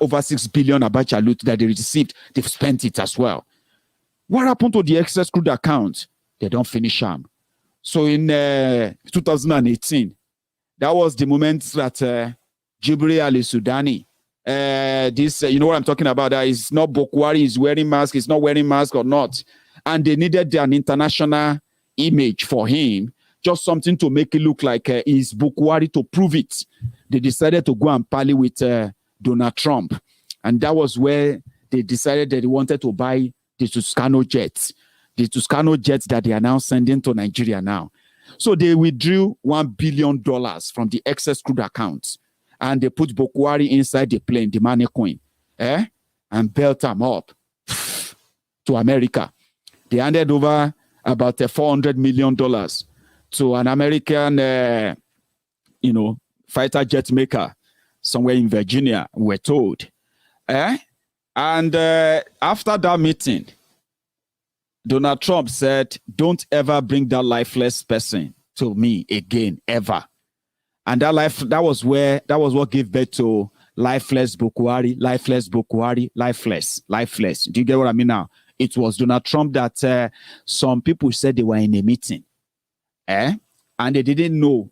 over 6 billion Abacha loot that they received, they've spent it as well. What happened to the excess crude account? They don't finish them. So in 2018, that was the moment that Jibril al-Sudani, you know what I'm talking about, that is not Boko Haram is wearing mask, he's not wearing mask or not. And they needed an international image for him, just something to make it look like he's Boko Haram to prove it. They decided to go and parley with Donald Trump. And that was where they decided that they wanted to buy the Tuscano jets. The Tuscano jets that they are now sending to Nigeria now. So they withdrew $1 billion from the excess crude accounts. And they put Boko Haram inside the plane, the money coin, and built them up to America. They handed over about $400 million to an American, fighter jet maker somewhere in Virginia, we're told. And after that meeting, Donald Trump said, don't ever bring that lifeless person to me again, ever. And that was what gave birth to lifeless Boko Haram, lifeless Boko Haram, lifeless. Do you get what I mean now? It was Donald Trump that some people said they were in a meeting. And they didn't know.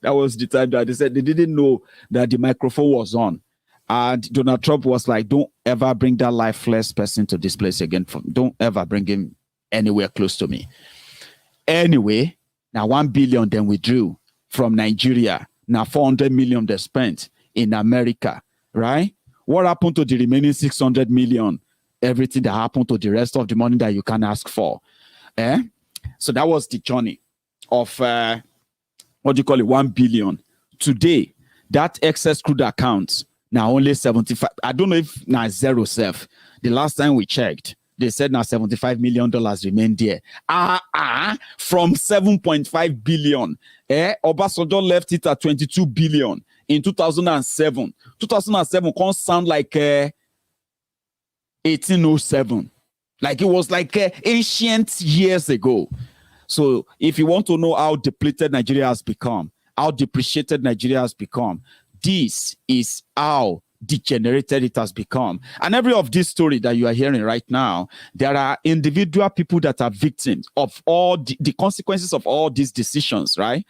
That was the time that they said they didn't know that the microphone was on. And Donald Trump was like, don't ever bring that lifeless person to this place again. Don't ever bring him anywhere close to me. Anyway, now 1 billion then withdrew from Nigeria. Now 400 million they spent in America, right? What happened to the remaining 600 million? Everything that happened to the rest of the money that you can ask for. So that was the journey of, 1 billion. Today, that excess crude account, now only 75. I don't know if now zero self. The last time we checked, they said now $75 million remain there. From 7.5 billion. Obasanjo left it at 22 billion in 2007. 2007 can't sound like 1807. Like it was like ancient years ago. So if you want to know how depleted Nigeria has become, how depreciated Nigeria has become, this is how degenerated it has become. And every of this story that you are hearing right now, there are individual people that are victims of all the consequences of all these decisions, right?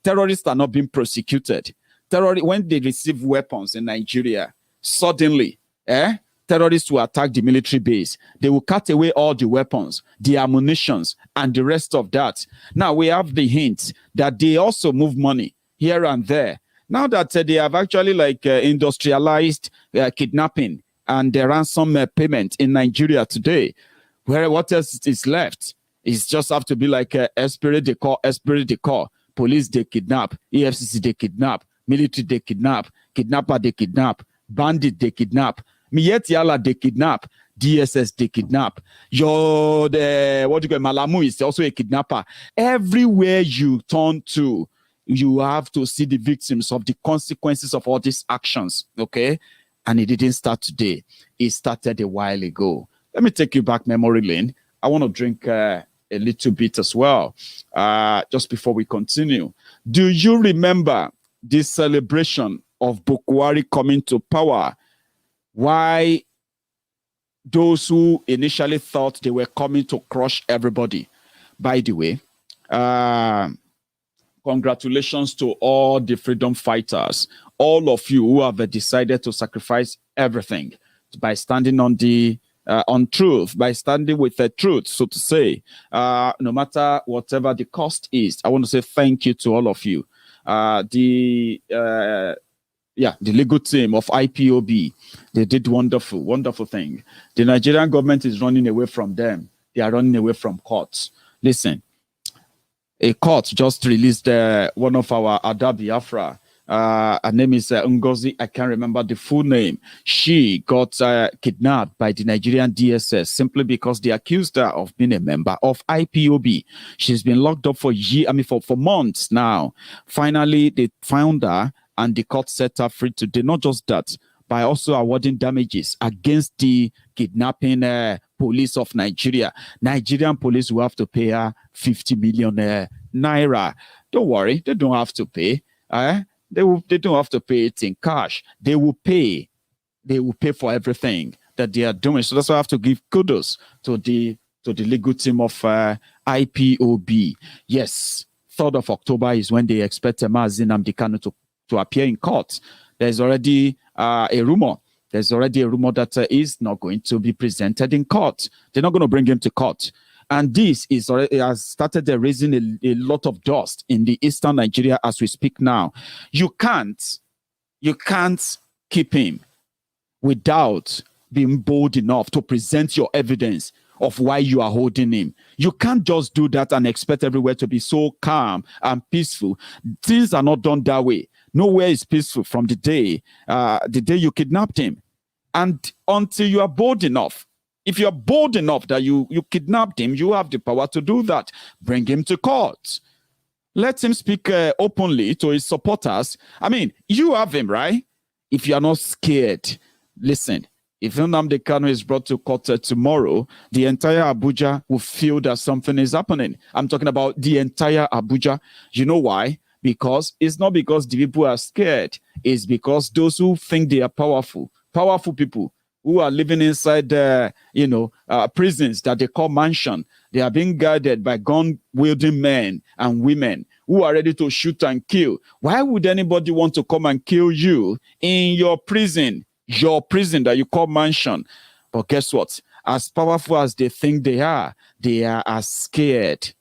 Terrorists are not being prosecuted. When they receive weapons in Nigeria, suddenly, terrorists will attack the military base. They will cut away all the weapons, the ammunitions, and the rest of that. Now we have the hint that they also move money here and there. Now that they have actually industrialized kidnapping and the ransom payment in Nigeria today, what else is left? It's just have to be like esprit de corps. Police, they kidnap. EFCC, they kidnap. Military, they kidnap. Kidnapper, they kidnap. Bandit, they kidnap. Mietiala, they kidnap. DSS, they kidnap. Malamu is also a kidnapper. Everywhere you turn to, you have to see the victims of the consequences of all these actions, okay? And it didn't start today. It started a while ago. Let me take you back memory lane. I want to drink a little bit as well, just before we continue. Do you remember this celebration of Boko Haram coming to power? Why those who initially thought they were coming to crush everybody? By the way, Congratulations to all the freedom fighters, all of you who have decided to sacrifice everything by standing on the on truth, by standing with the truth, so to say, no matter whatever the cost is. I want to say thank you to all of you. The legal team of IPOB, they did wonderful thing. The Nigerian government is running away from them. They are running away from courts. Listen, a court just released one of our Ada Biafra. Her name is Ngozi. I can't remember the full name. She got kidnapped by the Nigerian DSS simply because they accused her of being a member of IPOB. She's been locked up for months now. Finally, they found her and the court set her free today. Not just that, by also awarding damages against the kidnapping police of Nigeria. Nigerian police will have to pay her 50 million naira. Don't worry, they don't have to pay. They don't have to pay it in cash. They will pay. They will pay for everything that they are doing. So that's why I have to give kudos to the legal team of IPOB. Yes, 3rd of October is when they expect Nnamdi Kanu to appear in court. There's already a rumor. There's already a rumor that he's not going to be presented in court. They're not going to bring him to court. And this is already has started raising a lot of dust in the eastern Nigeria as we speak now. You can't keep him without being bold enough to present your evidence of why you are holding him. You can't just do that and expect everywhere to be so calm and peaceful. Things are not done that way. Nowhere is peaceful from the day you kidnapped him. And until you are bold enough, if you're bold enough that you kidnapped him, you have the power to do that. Bring him to court. Let him speak openly to his supporters. I mean, you have him, right? If you are not scared, listen, if Nnamdi Kanu is brought to court tomorrow, the entire Abuja will feel that something is happening. I'm talking about the entire Abuja. You know why? Because it's not because the people are scared. It's because those who think they are powerful people, who are living inside prisons that they call mansion. They are being guided by gun-wielding men and women who are ready to shoot and kill. Why would anybody want to come and kill you in your prison that you call mansion? But guess what? As powerful as they think they are as scared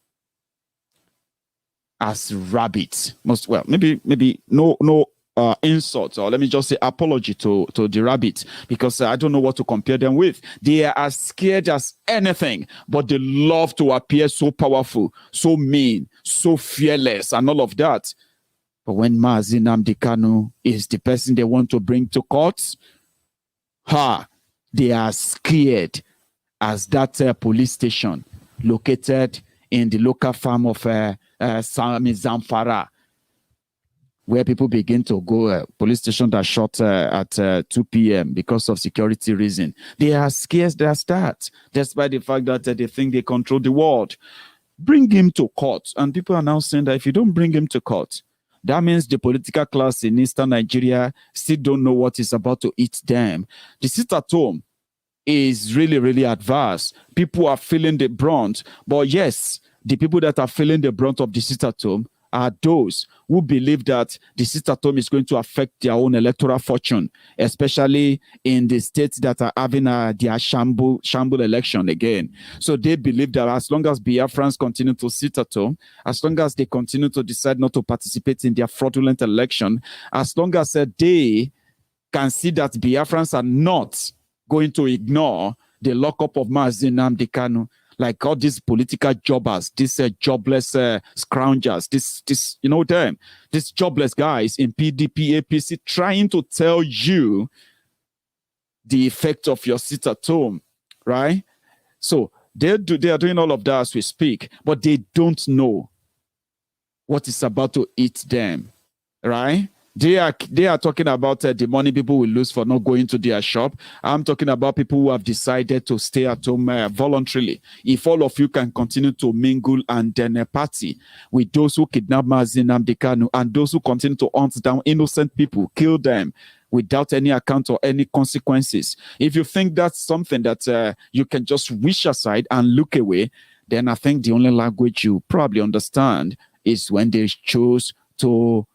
as rabbits. Maybe no insult, or let me just say apology to the rabbits, because I don't know what to compare them with. They are as scared as anything, but they love to appear so powerful, so mean, so fearless, and all of that. But when Nnamdi Kanu is the person they want to bring to court, they are scared as that police station located in the local farm of Zamfara, where people begin to go, police station that shot at 2 p.m. because of security reason. They are scared as that, despite the fact that they think they control the world. Bring him to court. And people are now saying that if you don't bring him to court, that means the political class in eastern Nigeria still don't know what is about to eat them. The sit-at-home is really, really adverse. People are feeling the brunt. But yes, the people that are feeling the brunt of the sit-at-home are those who believe that the sit-at-home is going to affect their own electoral fortune, especially in the states that are having their shamble election again. So they believe that as long as Biafrans continue to sit at home, as long as they continue to decide not to participate in their fraudulent election, as long as they can see that Biafrans are not going to ignore the lockup of Nnamdi Kanu, like all these political jobbers, these jobless scroungers, these jobless guys in PDP, APC, trying to tell you the effect of your sit at home, right? So they are doing all of that as we speak, but they don't know what is about to eat them, right? They are talking about the money people will lose for not going to their shop. I'm talking about people who have decided to stay at home voluntarily. If all of you can continue to mingle and then party with those who kidnap Nnamdi Kanu and those who continue to hunt down innocent people, kill them without any account or any consequences. If you think that's something that you can just wish aside and look away, then I think the only language you probably understand is when they chose to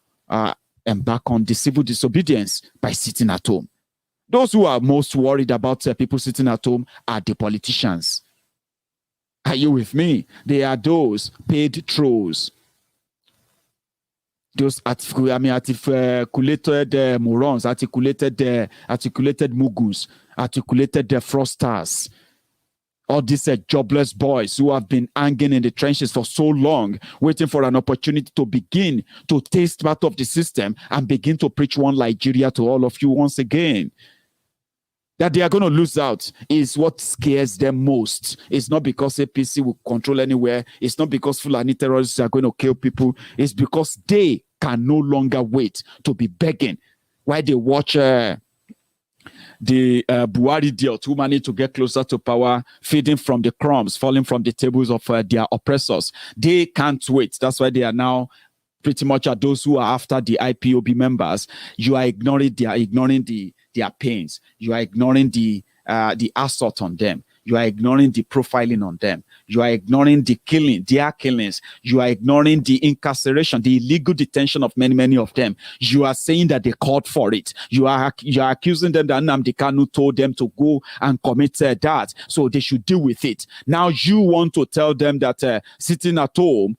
embark on the civil disobedience by sitting at home. Those who are most worried about people sitting at home are the politicians. Are you with me? They are those paid trolls. Those articulated morons, articulated mugus, articulated fraudsters. All these jobless boys who have been hanging in the trenches for so long, waiting for an opportunity to begin to taste part of the system and begin to preach one Nigeria to all of you once again. That they are going to lose out is what scares them most. It's not because APC will control anywhere. It's not because Fulani terrorists are going to kill people. It's because they can no longer wait to be begging while they watch the Buhari deal who managed to get closer to power, feeding from the crumbs, falling from the tables of their oppressors. They can't wait. That's why they are now pretty much are those who are after the IPOB members. You are ignoring their pains. You are ignoring the assault on them. You are ignoring the profiling on them. You are ignoring the their killings. You are ignoring the incarceration, the illegal detention of many of them. You are saying that they called for it. You are accusing them that Nnamdi Kanu told them to go and commit that, so they should deal with it. Now you want to tell them that sitting at home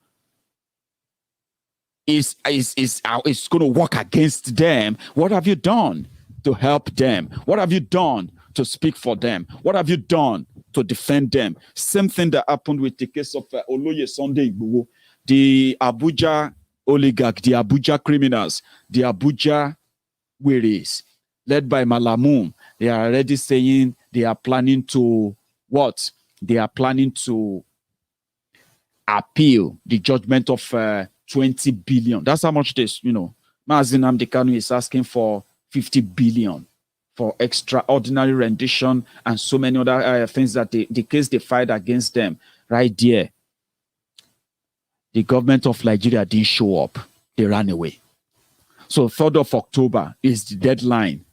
is going to work against them. What have you done to help them? What have you done to speak for them? What have you done to defend them? Same thing that happened with the case of Oloye Sunday Igboho, the Abuja oligarch, the Abuja criminals, the Abuja wearies, led by Malamu. They are already saying they are planning to what? They are planning to appeal the judgment of 20 billion. That's how much this, Mazi Nnamdi Kanu is asking for 50 billion for extraordinary rendition and so many other things that the case they filed against them right there. The government of Nigeria didn't show up. They ran away. So 3rd of October is the deadline.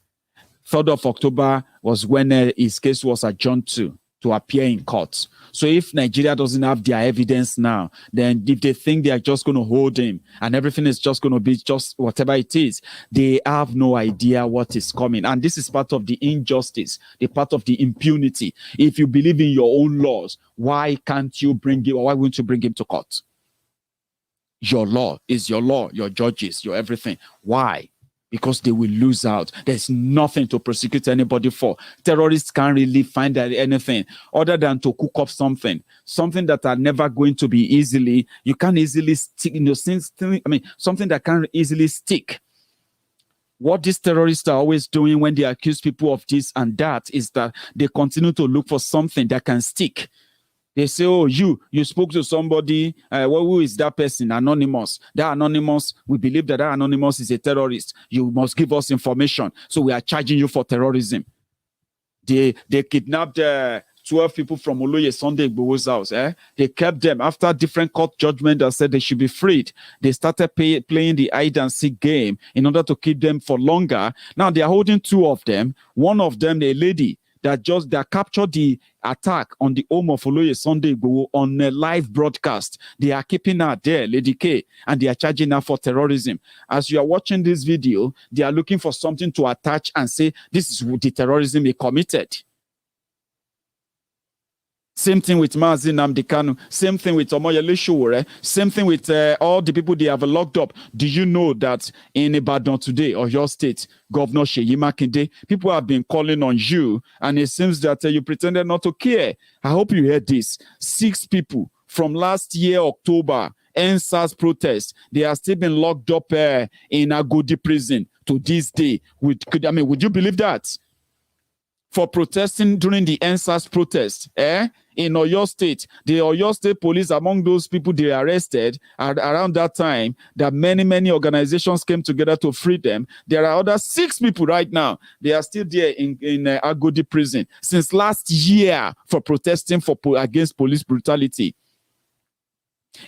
3rd of October was when his case was adjourned to appear in court. So if Nigeria doesn't have their evidence now, then if they think they are just going to hold him and everything is just going to be just whatever it is, they have no idea what is coming. And this is part of the injustice, the part of the impunity. If you believe in your own laws, why can't you bring him, or why won't you bring him to court? Your law is your law, your judges, your everything. Why? Because they will lose out. There's nothing to prosecute anybody for. Terrorists can't really find anything other than to cook up something that are never going to be easily, you can't easily stick, something that can't easily stick. What these terrorists are always doing when they accuse people of this and that is that they continue to look for something that can stick. They say, oh, you spoke to somebody, who is that person? Anonymous. That anonymous, we believe that anonymous is a terrorist. You must give us information. So we are charging you for terrorism. They kidnapped 12 people from Oloye Sunday Igboho's house. They kept them after different court judgment that said they should be freed. They started playing the hide and seek game in order to keep them for longer. Now they are holding 2 of them. One of them, a lady, that captured the attack on the home of Oloye Sunday Igboho on a live broadcast. They are keeping her there, Lady K, and they are charging her for terrorism. As you are watching this video, they are looking for something to attach and say, this is the terrorism he committed. Same thing with Mazi Nnamdi Kanu. Same thing with Omoyele Sowore. Same thing with all the people they have locked up. Do you know that in Ibadan today, or your state, Governor Seyi Makinde, people have been calling on you, and it seems that you pretended not to care. I hope you heard this. 6 people from last year, October, NSAS protest, they are still been locked up in Agodi prison to this day. Would you believe that? For protesting during the NSAS protest, in Oyo State, the Oyo State police, among those people they arrested around that time, that many organizations came together to free them. There are other 6 people right now. They are still there in Agodi prison since last year for protesting against police brutality.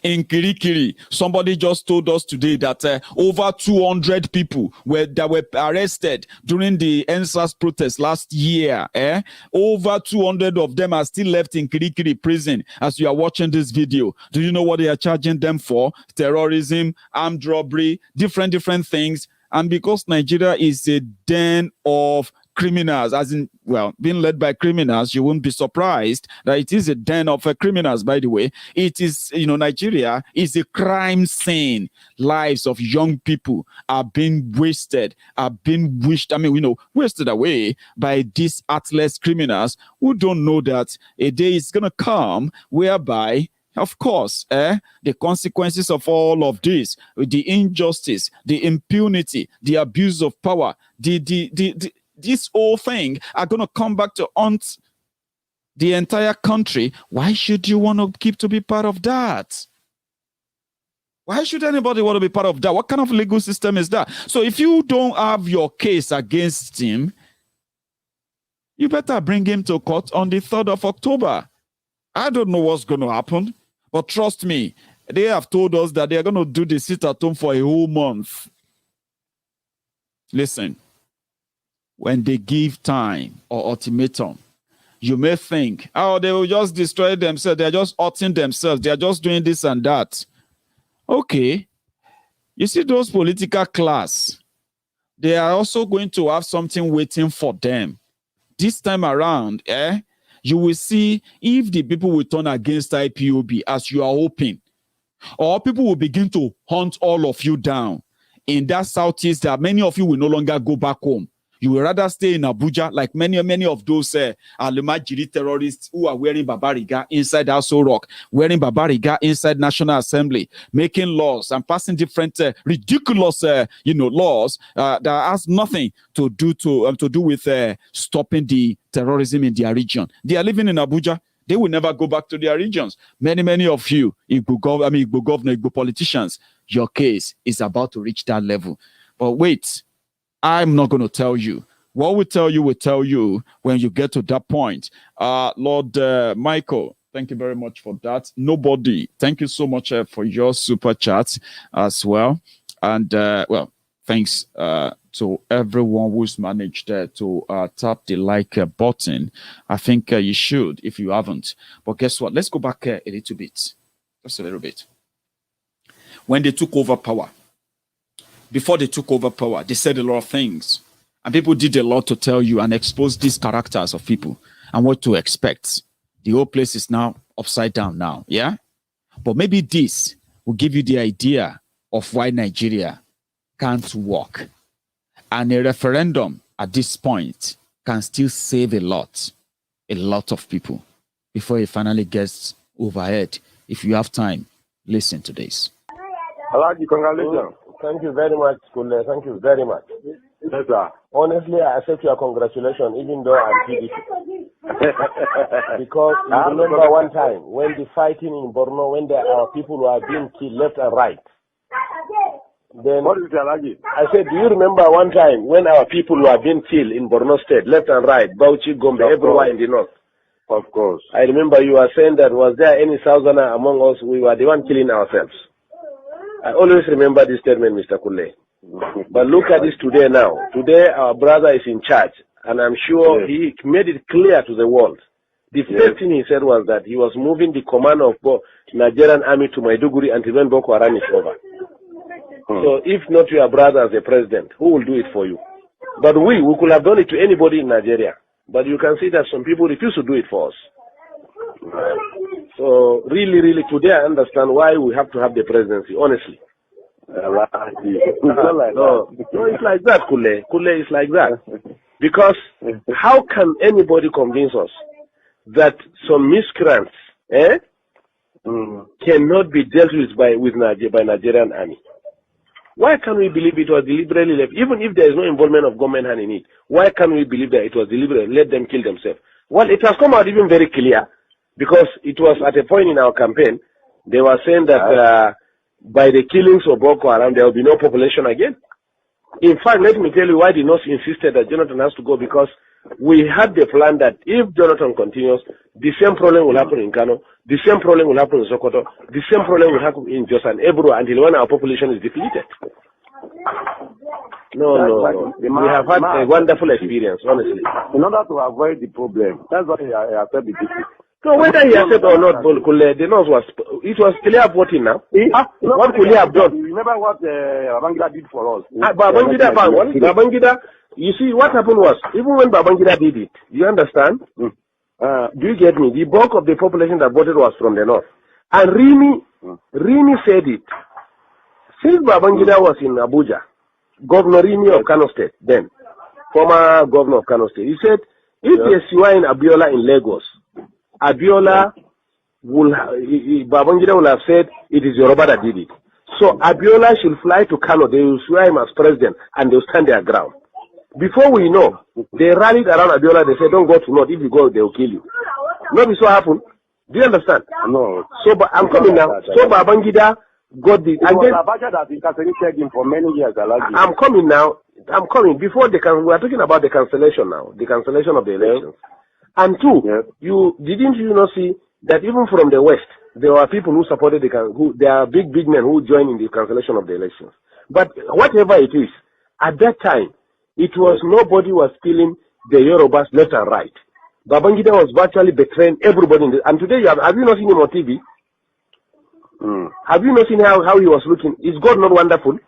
In Kirikiri, somebody just told us today that over 200 people that were arrested during the NSAS protest last year. Over 200 of them are still left in Kirikiri prison as you are watching this video. Do you know what they are charging them for? Terrorism, armed robbery, different things. And because Nigeria is a den of criminals, as in, well, being led by criminals, you won't be surprised that it is a den of criminals, by the way. It is, Nigeria is a crime scene. Lives of young people are being wasted, wasted away by these heartless criminals who don't know that a day is going to come whereby, of course, the consequences of all of this, the injustice, the impunity, the abuse of power, this whole thing are going to come back to haunt the entire country. Why should you want to keep to be part of that? Why should anybody want to be part of that? What kind of legal system is that? So if you don't have your case against him, you better bring him to court on the 3rd of October. I don't know what's going to happen, but trust me, they have told us that they are going to do the sit-at-home for a whole month. Listen. When they give time or ultimatum, you may think, oh, they will just destroy themselves. They're just hurting themselves. They're just doing this and that. Okay. You see those political class, they are also going to have something waiting for them. This time around, you will see if the people will turn against IPOB as you are hoping, or people will begin to hunt all of you down. In that southeast, that many of you will no longer go back home. You will rather stay in Abuja, like many of those Alumajiri terrorists who are wearing Babariga inside Aso Rock, wearing Babariga inside National Assembly, making laws and passing different ridiculous, laws that has nothing to do with stopping the terrorism in their region. They are living in Abuja. They will never go back to their regions. Many of you, Igbo governor, Igbo politicians, your case is about to reach that level. But wait. I'm not going to tell you. What we tell you when you get to that point. Lord Michael, thank you very much for that. Nobody, thank you so much for your super chat as well. And, thanks to everyone who's managed to tap the like button. I think you should if you haven't. But guess what? Let's go back a little bit. Just a little bit. When they took over power, before they took over power, they said a lot of things. And people did a lot to tell you and expose these characters of people and what to expect. The whole place is now upside down now, yeah? But maybe this will give you the idea of why Nigeria can't work. And a referendum at this point can still save a lot of people before it finally gets overhead. If you have time, listen to this. Alaji, congratulations. Thank you very much, Kule. Thank you very much. Yes, sir. Honestly, I accept your congratulations, even though I'm PDP. Because you remember one time when the fighting in Borno, when our people were being killed left and right. Then what is it, Alaji? I said, do you remember one time when our people were being killed in Borno State, left and right, Bauchi, Gombe, everywhere in the north? Of course. I remember you were saying that was there any Southerner among us? We were the one killing ourselves. I always remember this statement, Mr. Kule. But look at this today now. Today, our brother is in charge, and I'm sure he made it clear to the world. The first thing he said was that he was moving the command of Nigerian Army to Maiduguri until when Boko Haram is over. So if not your brother as a president, who will do it for you? But we could have done it to anybody in Nigeria. But you can see that some people refuse to do it for us. So really, today I understand why we have to have the presidency, honestly. No, it's like that, Kule. Kule is like that. Because how can anybody convince us that some miscreants cannot be dealt with by Nigerian Army? Why can't we believe it was deliberately left? Even if there is no involvement of government hand in it, why can't we believe that it was deliberate? Let them kill themselves. Well, it has come out even very clear. Because it was at a point in our campaign, they were saying that by the killings of Boko Haram, there will be no population again. In fact, let me tell you why the North insisted that Jonathan has to go, because we had the plan that if Jonathan continues, the same problem will happen in Kano, the same problem will happen in Sokoto, the same problem will happen in Jos and Ebro until when our population is depleted. No. We have had a wonderful experience, honestly. In order to avoid the problem, that's why I said the people. So whether he accepted or not, the nose was clear voting now. What could he have done? You remember what Babangida did for us? Babangida, you see, what happened was, even when Babangida did it, you understand? Do you get me? The bulk of the population that voted was from the north. And Rimi said it. Since Babangida was in Abuja, Governor Rimi of Kano State, then, former governor of Kano State, he said, if they swine Abiola in Lagos, Abiola Babangida will have said it is Yoruba that did it. So Abiola should fly to Kano, they will swear him as president, and they will stand their ground. Before we know, they rallied around Abiola, they said, don't go to North, if you go, they will kill you. Not so happened. Do you understand? No. So I'm coming now. So Babangida got the... And then Abacha that incarcerated him for many years. I'm coming now. I'm coming. Before we are talking about the cancellation now, the cancellation of the elections. And two, didn't you not see that even from the West, there were people who supported there are big men who joined in the cancellation of the elections. But whatever it is, at that time, it was nobody was killing the Yorubas left and right. Babangida was virtually betraying everybody. And today, have you not seen him on TV? Have you not seen how he was looking? Is God not wonderful?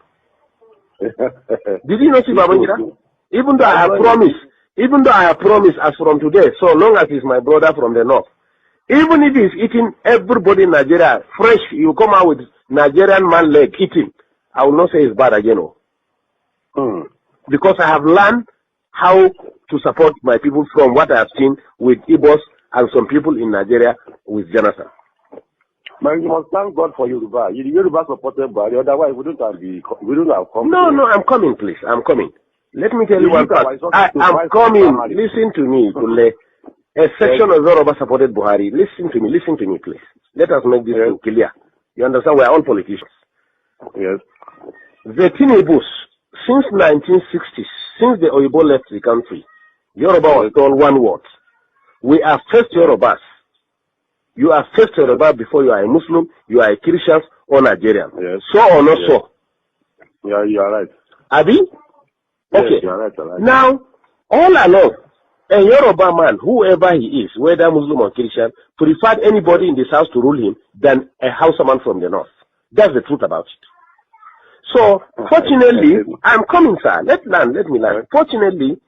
Did you not see Babangida? Even though I have promised as from today, so long as he's my brother from the north, even if he's eating everybody in Nigeria fresh, you come out with Nigerian man leg eating, I will not say it's bad again. Because I have learned how to support my people from what I have seen with Igbos and some people in Nigeria with Jonathan. Man, you must thank God for Yoruba. Yoruba supported by the otherwise we don't have come. No, I'm coming, please. I'm coming. Let me tell you one part. I'm coming. Listen to me, Kule. A section of Yoruba supported Buhari. Listen to me, please. Let us make this clear. You understand? We are all politicians. Yes. The Tinebus, since 1960s, since the Oyibo left the country, Yoruba was told one word. We are first Yorubas. You are first Yoruba before you are a Muslim, you are a Christian or Nigerian. Yes. So or not so? Yeah, you are right. Abi? Okay. Yes, you are right. Now, all along, a Yoruba man, whoever he is, whether Muslim or Christian, preferred anybody in this house to rule him than a Hausaman from the north. That's the truth about it. So, fortunately, I'm coming, sir. Let me learn. Fortunately,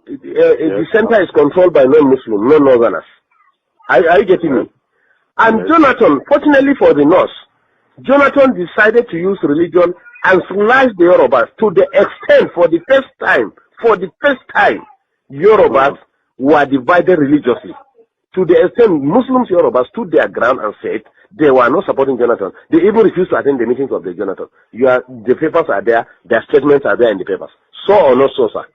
the center is controlled by non-Muslim, non-Northerners. Are you getting me? And Jonathan, fortunately for the North, Jonathan decided to use religion and slash the Yorubas to the extent, for the first time, Yorubas were divided religiously. To the extent Muslims, Yorubas stood their ground and said they were not supporting Jonathan. They even refused to attend the meetings of the Jonathan. The papers are there, their statements are there in the papers. So or not so, sir?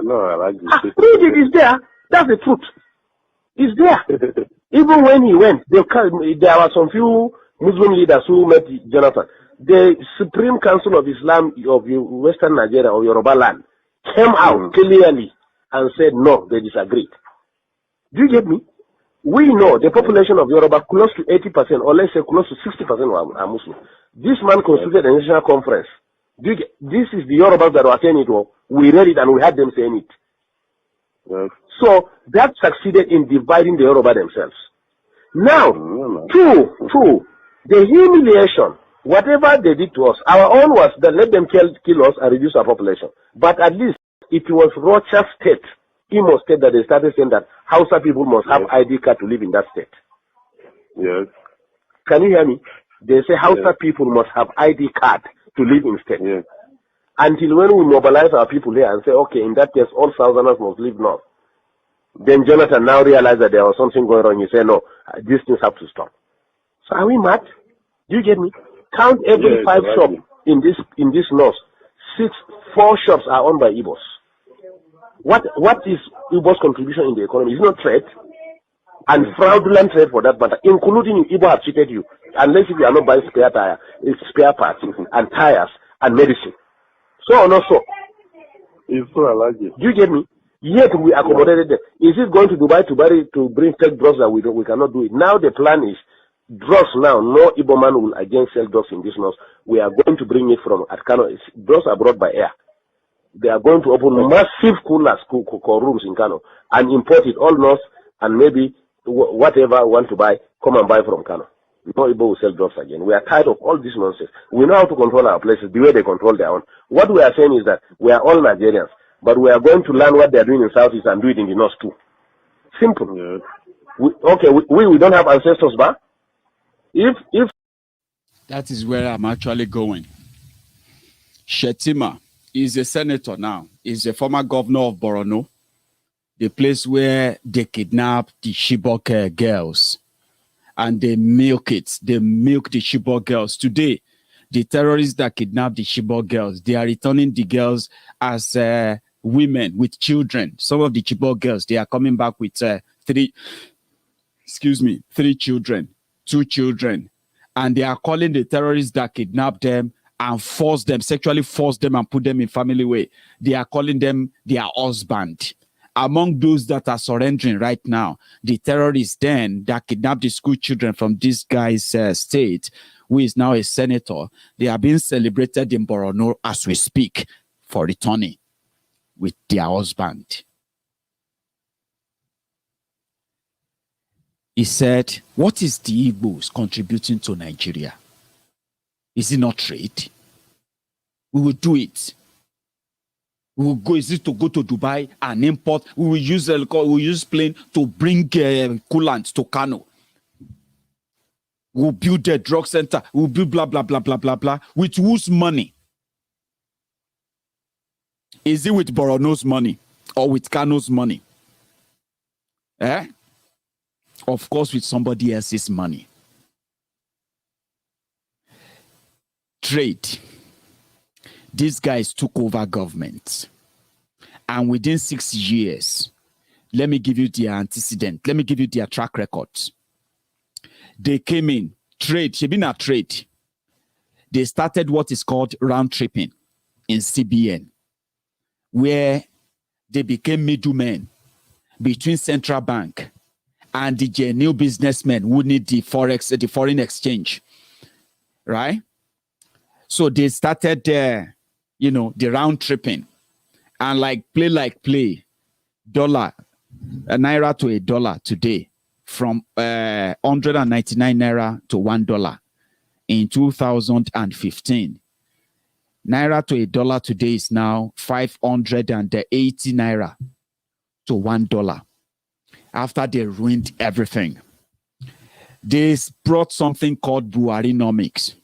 No, I like this. It is there. That's the truth. It's there. Even when he went, there were some few Muslim leaders who met Jonathan. The Supreme Council of Islam of Western Nigeria or Yoruba land came out clearly and said no, they disagreed. Do you get me? We know the population of Yoruba, close to 80%, or let's say close to 60% are Muslim. This man constituted a national conference. This is the Yorubas that were saying it. We read it and we had them saying it. Yes. So that succeeded in dividing the Yoruba themselves. Now, two, the humiliation, whatever they did to us, our own was that let them kill us and reduce our population. But at least it was Rocha State, Imo State, that they started saying that Hausa people must have ID card to live in that state. Yes. Can you hear me? They say Hausa people must have ID card to live in state. Yes. Until when we mobilize our people here and say, okay, in that case, all Southerners must live north. Then Jonathan now realized that there was something going on. You say, no, these things have to stop. So are we mad? Do you get me? Count every 5 shops in this north. 4 shops are owned by Igbos. What is Igbo's contribution in the economy? It's not trade, and fraudulent trade for that matter, including you. Igbo have cheated you, unless if you are not buying spare parts and tires and medicine. So or not so? It's so allergic. Do you get me? Yet we accommodated them. Is it going to Dubai to bring fake drugs that we cannot do it? Now the plan is drugs now. No Igbo man will again sell drugs in this north. We are going to bring it from Kano. Drugs are brought by air. They are going to open massive coolers, rooms in Kano and import it all north, and maybe whatever want to buy, come and buy from Kano. No Igbo will sell drugs again. We are tired of all this nonsense. We know how to control our places the way they control their own. What we are saying is that we are all Nigerians, but we are going to learn what they are doing in Southeast and do it in the North too. Simple. Yeah. We don't have ancestors, but if that is where I'm actually going. Shetima is a senator now. He's a former governor of Borno, the place where they kidnap the Chibok girls and they milk it. They milk the Chibok girls. Today, the terrorists that kidnapped the Chibok girls, they are returning the girls as women with children. Some of the Chibok girls, they are coming back with three children, 2 children. And they are calling the terrorists that kidnapped them and sexually force them and put them in family way. They are calling them their husband. Among those that are surrendering right now, the terrorists then that kidnapped the school children from this guy's state, who is now a senator, they are being celebrated in Borno as we speak for returning with their husband. He said, what is the Igbos contributing to Nigeria? Is it not trade? We will do it. We will go. Is it to go to Dubai and import? We will use plane to bring coolant to Kano. We'll build a drug center. We'll build blah, blah, blah, blah, blah, blah. With whose money? Is it with Borno's money or with Kano's money? Of course, with somebody else's money. Trade. These guys took over government. And within 6 years, let me give you their antecedent. Let me give you their track record. They came in, trade, trade. They started what is called round tripping in CBN, where they became middlemen between central bank and the genuine businessmen who need the foreign exchange, right? So they started the round tripping, and play, dollar, a naira to a dollar today, from 199 naira to $1 in 2015. Naira to a dollar today is now 580 naira to $1. After they ruined everything, they brought something called Buharinomics.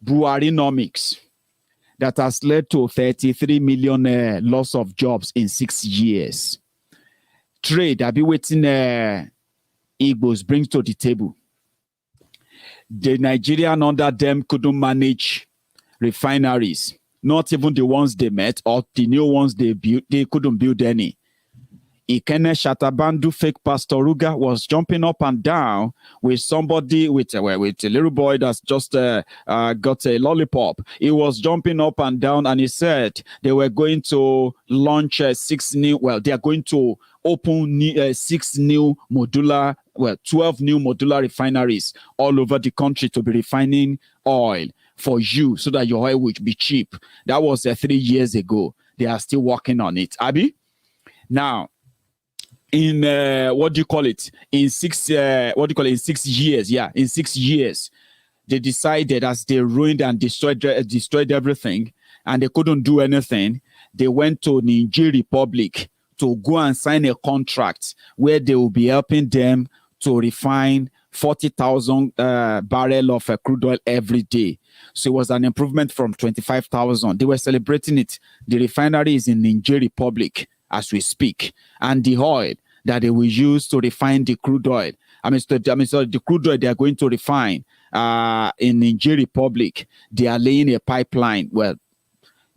Buharinomics that has led to 33 million loss of jobs in 6 years. Trade, I'll be waiting Igbos brings to the table. The Nigerian under them couldn't manage refineries, not even the ones they met or the new ones they built, they couldn't build any. Ikene Shatabandu fake Pastor Ruga was jumping up and down with somebody with a little boy that's just got a lollipop. He was jumping up and down and he said they were going to launch they are going to open 12 new modular refineries all over the country to be refining oil for you so that your oil would be cheap. That was 3 years ago. They are still working on it. Abi? Now, in in 6 years, in 6 years, they decided, as they ruined and destroyed everything, and they couldn't do anything, they went to Niger Republic to go and sign a contract where they will be helping them to refine 40,000 barrel of crude oil every day. So it was an improvement from 25,000. They were celebrating it. The refinery is in Niger Republic as we speak, and the oil that they will use to refine the crude oil. The crude oil they are going to refine in Niger Republic. They are laying a pipeline,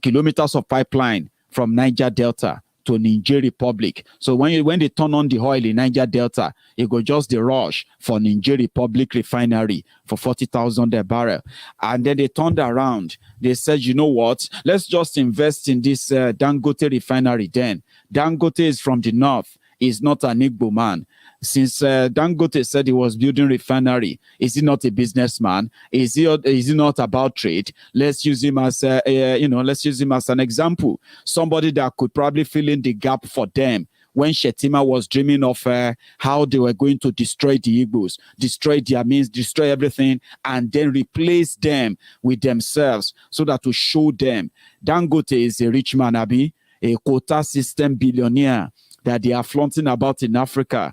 kilometers of pipeline from Niger Delta to Niger Republic. So when they turn on the oil in Niger Delta, it go just the rush for Niger Republic refinery for 40,000 a barrel. And then they turned around. They said, you know what? Let's just invest in this Dangote refinery then. Dangote is from the north. He's not an Igbo man. Since Dangote said he was building refinery, is he not a businessman? Is he not about trade? Let's use him as let's use him as an example. Somebody that could probably fill in the gap for them when Shetima was dreaming of how they were going to destroy the Igbos, destroy their means, destroy everything, and then replace them with themselves, so that to show them Dangote is a rich man, Abi, a quota system billionaire that they are flaunting about in Africa.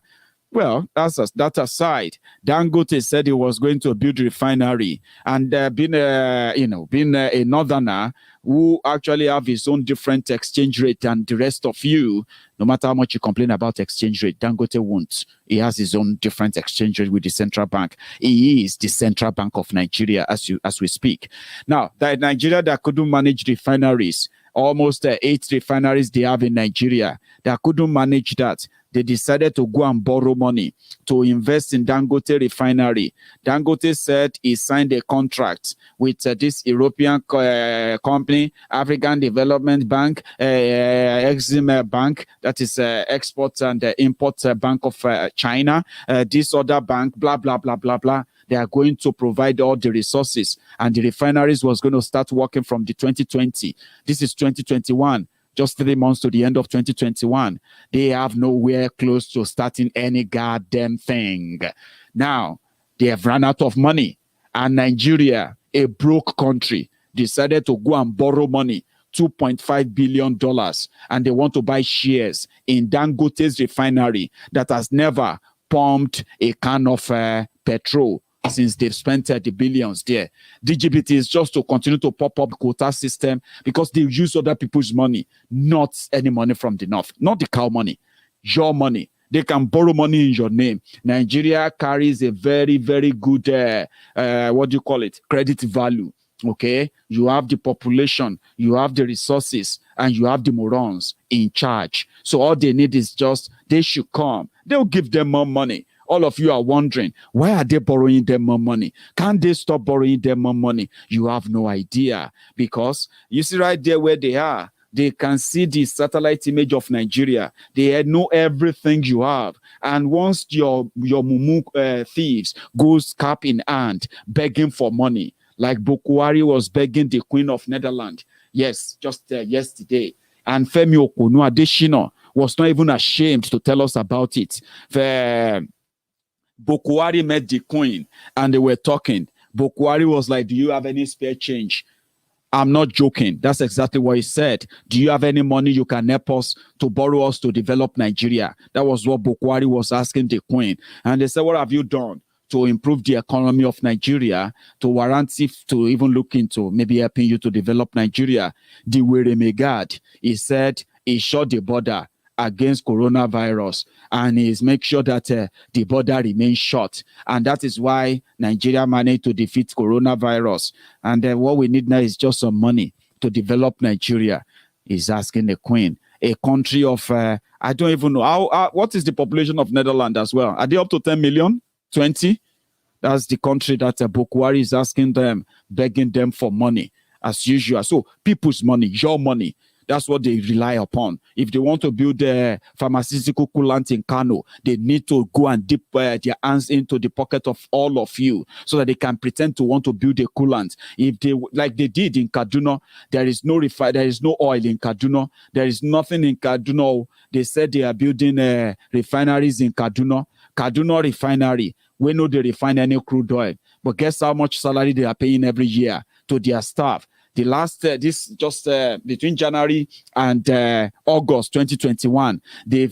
Well, that aside, Dangote said he was going to build a refinery, and being a northerner who actually have his own different exchange rate than the rest of you, no matter how much you complain about exchange rate, Dangote won't. He has his own different exchange rate with the central bank. He is the central bank of Nigeria as we speak. Now, that Nigeria that couldn't manage refineries, almost 8 refineries they have in Nigeria, that couldn't manage that. They decided to go and borrow money to invest in Dangote refinery. Dangote said he signed a contract with this European company, African Development Bank, Exim Bank, that is Export and Import Bank of China, this other bank, blah, blah, blah, blah, blah. They are going to provide all the resources, and the refineries was going to start working from the 2020. This is 2021. Just 3 months to the end of 2021. They have nowhere close to starting any goddamn thing. Now, they have run out of money. And Nigeria, a broke country, decided to go and borrow money, $2.5 billion. And they want to buy shares in Dangote's refinery that has never pumped a can of petrol since they've spent the billions there. DGBT is just to continue to pop up the quota system because they use other people's money, not any money from the north, not the cow money, your money. They can borrow money in your name. Nigeria carries a very, very good, credit value. Okay, you have the population, you have the resources, and you have the morons in charge. So all they need is just, they should come. They'll give them more money. All of you are wondering, why are they borrowing them more money? Can't they stop borrowing them more money? You have no idea, because you see right there where they are, they can see the satellite image of Nigeria. They know everything you have. And once your mumu thieves goes cap in hand, begging for money, like Boko Haram was begging the Queen of Netherlands, yes, just yesterday, and Femi Okonu Adesina was not even ashamed to tell us about it. Boko Haram met the Queen and they were talking. Boko Haram was like, do you have any spare change? I'm not joking. That's exactly what he said. Do you have any money you can help us to borrow us to develop Nigeria? That was what Boko Haram was asking the Queen. And they said, what have you done to improve the economy of Nigeria, to warrant if to even look into maybe helping you to develop Nigeria? The Weremegad, he said he shut the border against coronavirus, and is make sure that the border remains shut, and that is why Nigeria managed to defeat coronavirus. And what we need now is just some money to develop Nigeria. He's asking the Queen, a country of I don't even know how what is the population of Netherlands as well. Are they up to 10 million? 20? That's the country that Boko Haram is asking them, begging them for money as usual. So people's money, your money. That's what they rely upon. If they want to build a pharmaceutical coolant in Kano, they need to go and dip their hands into the pocket of all of you so that they can pretend to want to build a coolant. If they, like they did in Kaduna, there is no oil in Kaduna. There is nothing in Kaduna. They said they are building refineries in Kaduna. Kaduna refinery, we know they refine any crude oil. But guess how much salary they are paying every year to their staff? The last, between January and August 2021, the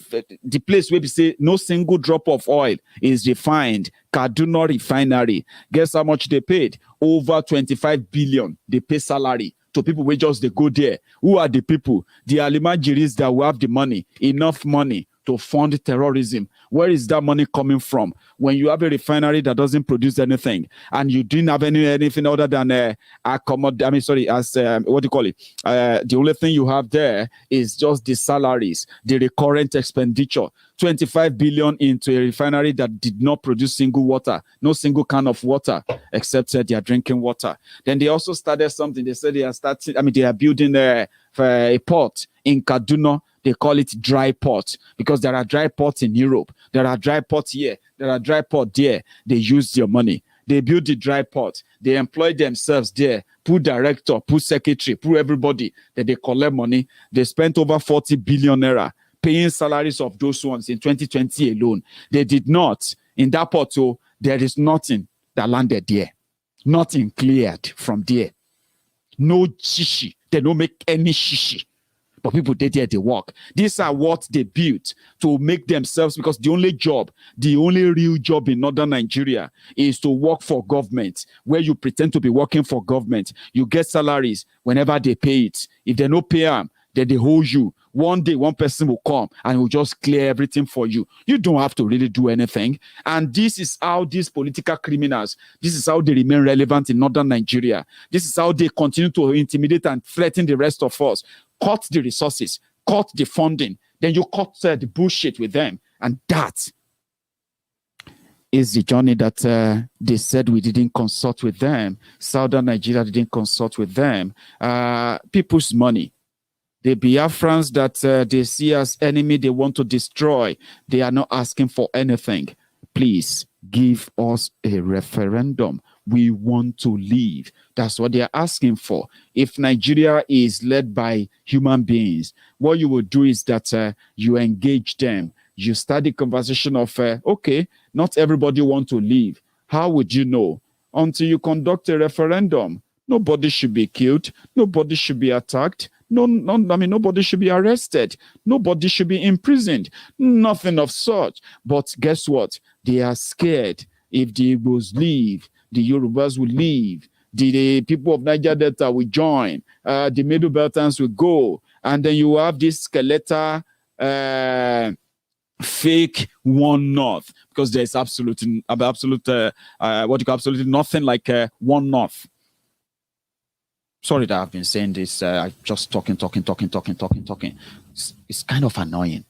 place where we say no single drop of oil is refined, Kaduna refinery. Guess how much they paid? Over 25 billion. They pay salary to people who just they go there. Who are the people? The Alimanjiris that will have the money, enough money to fund terrorism. Where is that money coming from? When you have a refinery that doesn't produce anything, and you didn't have anything other than the only thing you have there is just the salaries, the recurrent expenditure. 25 billion into a refinery that did not produce single water, no single can of water, except they are drinking water. Then they also started something. They said they are building a port in Kaduna. They call it dry port because there are dry ports in Europe. There are dry ports here. There are dry ports there. They use your money. They build the dry port. They employ themselves there. Put director, put secretary, put everybody. Then they collect money. They spent over 40 billion naira paying salaries of those ones in 2020 alone. They did not. In that port, so there is nothing that landed there. Nothing cleared from there. No shishi. They don't make any shishi. But people did there, they work. These are what they built to make themselves, because the only real job in northern Nigeria is to work for government, where you pretend to be working for government. You get salaries whenever they pay it. If they don't pay them, then they hold you. One day, one person will come and will just clear everything for you. You don't have to really do anything. And this is how these political criminals, this is how they remain relevant in northern Nigeria. This is how they continue to intimidate and threaten the rest of us. Cut the resources, cut the funding, then you cut the bullshit with them. And that is the journey that they said we didn't consult with them. Southern Nigeria didn't consult with them. People's money. The Biafrans that they see as enemy, they want to destroy. They are not asking for anything. Please give us a referendum. We want to leave. That's what they are asking for. If Nigeria is led by human beings, what you will do is that you engage them. You start the conversation of, okay, not everybody want to leave. How would you know? Until you conduct a referendum. Nobody should be killed. Nobody should be attacked. Nobody should be arrested. Nobody should be imprisoned. Nothing of such. But guess what? They are scared. If the Igbos leave, the Yorubas will leave. The people of Niger Delta will join. The Middle Beltans will go. And then you have this skeletal fake One North, because there's absolutely nothing like One North. Sorry that I've been saying this. Just talking. It's kind of annoying.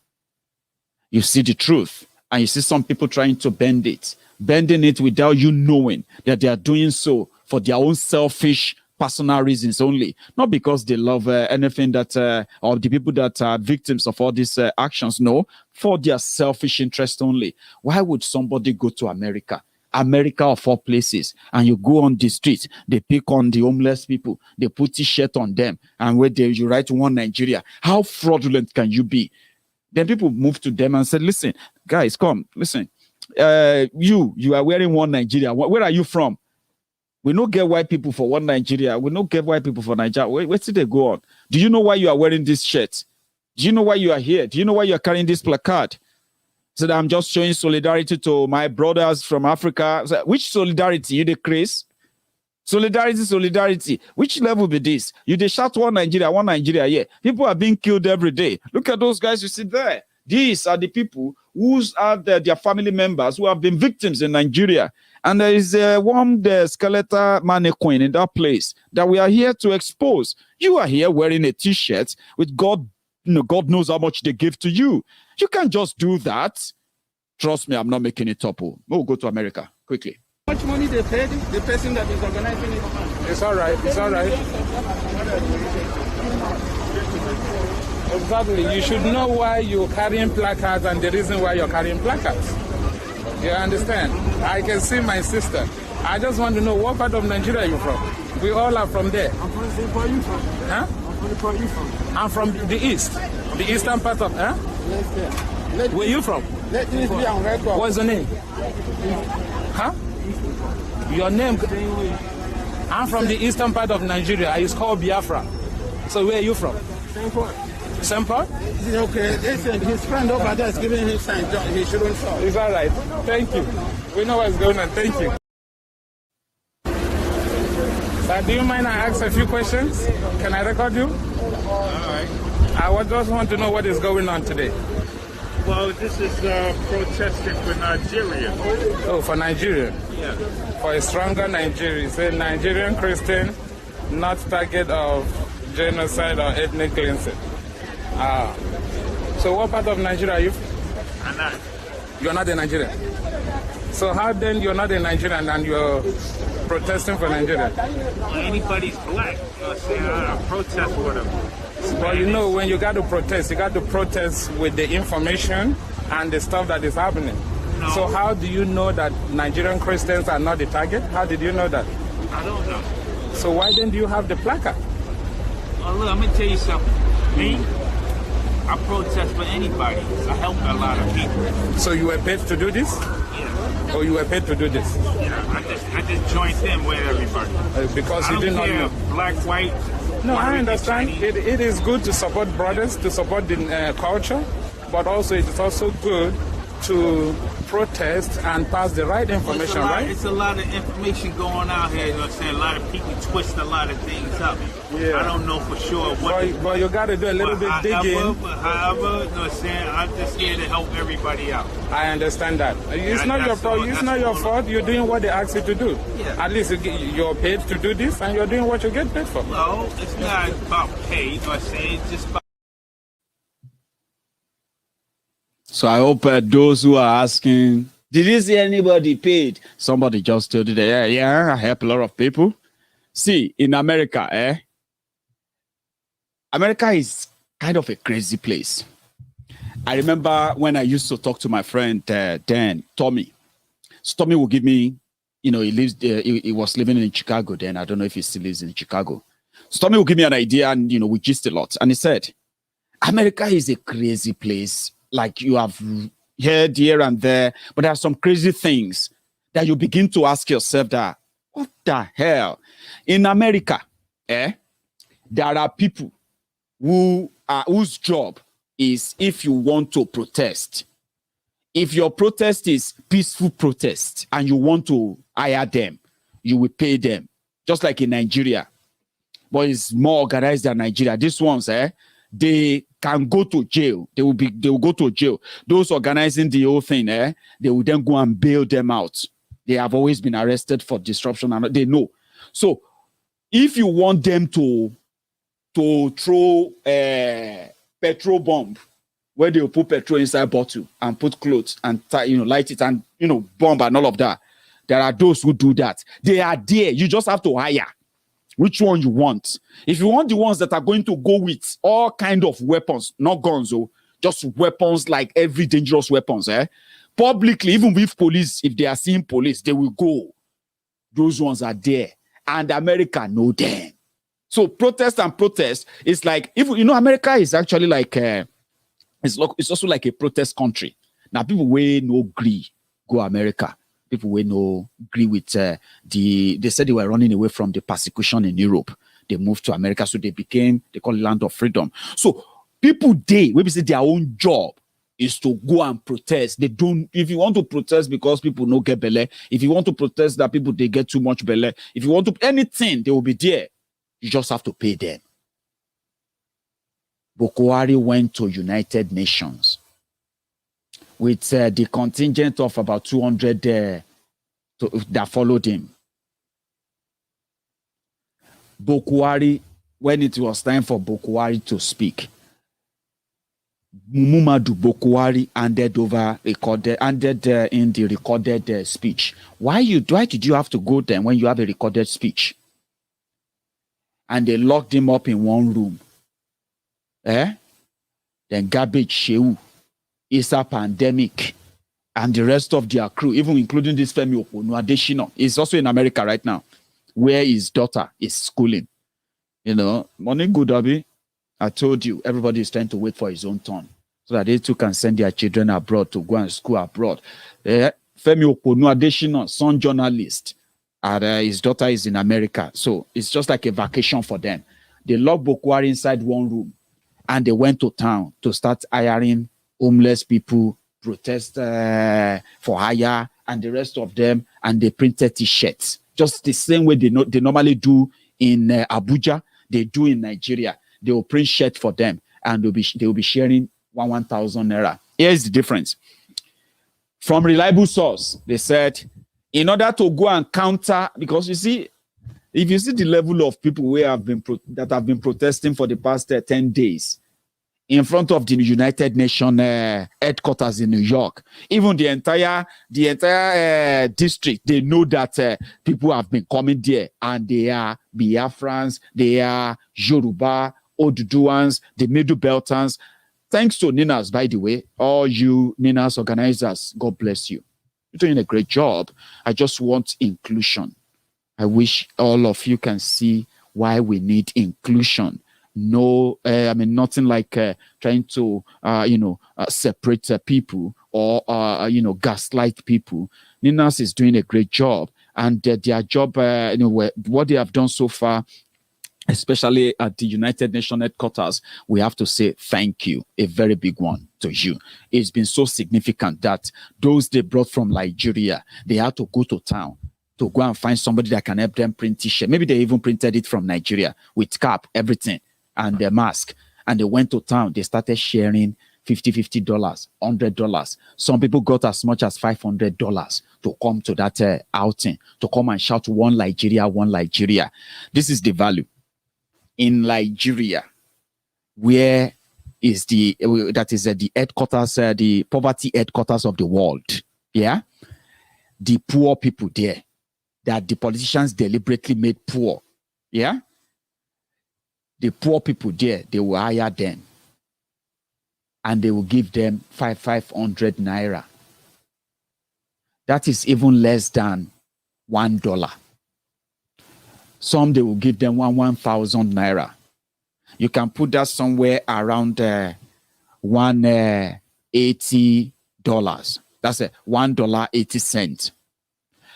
You see the truth, and you see some people trying to bending it without you knowing that they are doing so for their own selfish, personal reasons only, not because they love anything that or the people that are victims of all these actions. No, for their selfish interest only. Why would somebody go to America of all places, and you go on the street, they pick on the homeless people, they put T-shirt on them, and where you write One Nigeria? How fraudulent can you be? Then people move to them and said, listen, guys, come, listen. You are wearing One Nigeria. Where are you from? We don't get white people for One Nigeria. We don't get white people for Nigeria. Where did they go on? Do you know why you are wearing this shirt? Do you know why you are here? Do you know why you are carrying this placard? So that I'm just showing solidarity to my brothers from Africa. So which solidarity? You decrease? Solidarity. Which level be this? You they shout One Nigeria, yeah. People are being killed every day. Look at those guys you see there. These are the people whose are their family members who have been victims in Nigeria. And there is the skeletal mannequin in that place that we are here to expose. You are here wearing a T-shirt with God knows how much they give to you. You can't just do that. Trust me, I'm not making it up. We'll go to America quickly. How much money they paid the person that is organizing it? It's all right. Exactly. You should know why you're carrying placards and the reason why you're carrying placards. You understand? I can see my sister. I just want to know what part of Nigeria are you from? We all are from there. I'm from the part you from. Huh? Where are you from? I'm from the east. The eastern part of, huh? Yes, where are you from? Let this be on record. What's your name? Huh? Your name? I'm from the eastern part of Nigeria. It's called Biafra. So where are you from? Same part. Same part? Okay, listen, his friend over there is giving him sign. He shouldn't fall. It's all right. Thank you. We know what's going on. Thank you. Do you mind I ask a few questions? Can I record you? All right. I just want to know what is going on today. Well, this is protesting for Nigeria. Oh, for Nigeria? Yeah. For a stronger Nigeria. Say Nigerian Christian, not target of genocide or ethnic cleansing. So what part of Nigeria are you from? I'm not. You're not a Nigerian? So how then you're not a Nigerian and you're protesting for Nigeria? Well, anybody's black. You'll say, protest with them. Well, you know, when you got to protest with the information and the stuff that is happening. No. So how do you know that Nigerian Christians are not the target? How did you know that? I don't know. So why then do you have the placard? Well, look, I'm going to tell you something. Me, I protest for anybody. I help a lot of people. So you were paid to do this? Yeah. Or you were paid to do this? Yeah, I just joined in with everybody. Because you didn't know. Black, white. No, I understand. It is good to support brothers, to support the culture, but also it is also good to protest and pass the right information, right? It's a lot of information going out here, you know what I'm saying? A lot of people twist a lot of things up. Yeah. I don't know for sure what... But you got to do a little bit digging. However, you know what I'm saying? I'm just here to help everybody out. I understand that. It's not your fault. It's not your fault. You're doing what they ask you to do. Yeah. At least you're paid to do this, and you're doing what you get paid for. No, it's not about pay, you know what I'm saying? It's just about... So I hope those who are asking, did you see anybody paid? Somebody just told you that, yeah, I help a lot of people. See, in America, America is kind of a crazy place. I remember when I used to talk to my friend then, Tommy. So Tommy will give me, you know, he was living in Chicago then. I don't know if he still lives in Chicago. So Tommy will give me an idea and, you know, we gist a lot. And he said, America is a crazy place. Like you have heard here and there, but there are some crazy things that you begin to ask yourself that, what the hell? In America, there are people whose job is if you want to protest. If your protest is peaceful protest and you want to hire them, you will pay them. Just like in Nigeria. But it's more organized than Nigeria. These ones, they can go to jail. They will go to jail. Those organizing the whole thing, they will then go and bail them out. They have always been arrested for disruption, and they know. So, if you want them to throw a petrol bomb, where they will put petrol inside bottle and put clothes and light it and bomb and all of that, there are those who do that. They are there. You just have to hire. Which one you want? If you want the ones that are going to go with all kind of weapons, not guns, just weapons like every dangerous weapons, publicly, even with police, if they are seeing police, they will go. Those ones are there. And America know them. So protest is like, if America is actually like, it's also like a protest country. Now people will no agree go America. People will no agree with they said they were running away from the persecution in Europe. They moved to America, so they call it land of freedom. So people maybe say their own job is to go and protest. They don't, if you want to protest because people no get belle, if you want to protest that people they get too much belle, if you want to anything, they will be there. You just have to pay them. Boko Haram went to United Nations with the contingent of about 200 that followed him. Boko Haram, when it was time for Boko Haram to speak, Mumadu Boko Haram handed in the recorded speech. Why did you have to go there when you have a recorded speech? And they locked him up in one room. Then Garbage Shehu, Issa Pandemic, and the rest of their crew, even including this Femi Adesina, is also in America right now, where his daughter is schooling. Morning good, Abi. I told you, everybody is trying to wait for his own turn so that they too can send their children abroad to go and school abroad. Femi Adesina, son journalist, and his daughter is in America. So it's just like a vacation for them. They locked Boko Haram inside one room and they went to town to start hiring homeless people, protest for hire, and the rest of them, and they printed T-shirts. Just the same way they normally do in Abuja, they do in Nigeria. They will print shirts for them, and they will be sharing 1,000 naira. Here's the difference. From reliable source, they said, in order to go and counter, because you see, if you see the level of people that have been protesting for the past 10 days in front of the United Nations headquarters in New York, even the entire district, they know that people have been coming there, and they are Biafrans, they are Yoruba, Oduduans, the Middle Beltans. Thanks to Ninas, by the way, all you Ninas organizers, God bless you. You're doing a great job. I just want inclusion. I wish all of you can see why we need inclusion. No, nothing like trying to, separate people or, gaslight people. Ninas is doing a great job, and their job, what they have done so far, especially at the United Nations headquarters, we have to say thank you, a very big one to you. It's been so significant that those they brought from Nigeria, they had to go to town to go and find somebody that can help them print t-shirt. Maybe they even printed it from Nigeria with cap, everything, and their mask. And they went to town. They started sharing $50, $100. Some people got as much as $500 to come to that outing, to come and shout one Nigeria, one Nigeria. This is the value. In Nigeria, where is the headquarters, the poverty headquarters of the world, yeah? The poor people there, that the politicians deliberately made poor, yeah? The poor people there, they will hire them, and they will give them 500 naira. That is even less than $1. Some they will give them 1,000 naira. You can put that somewhere around $180. That's $1.80.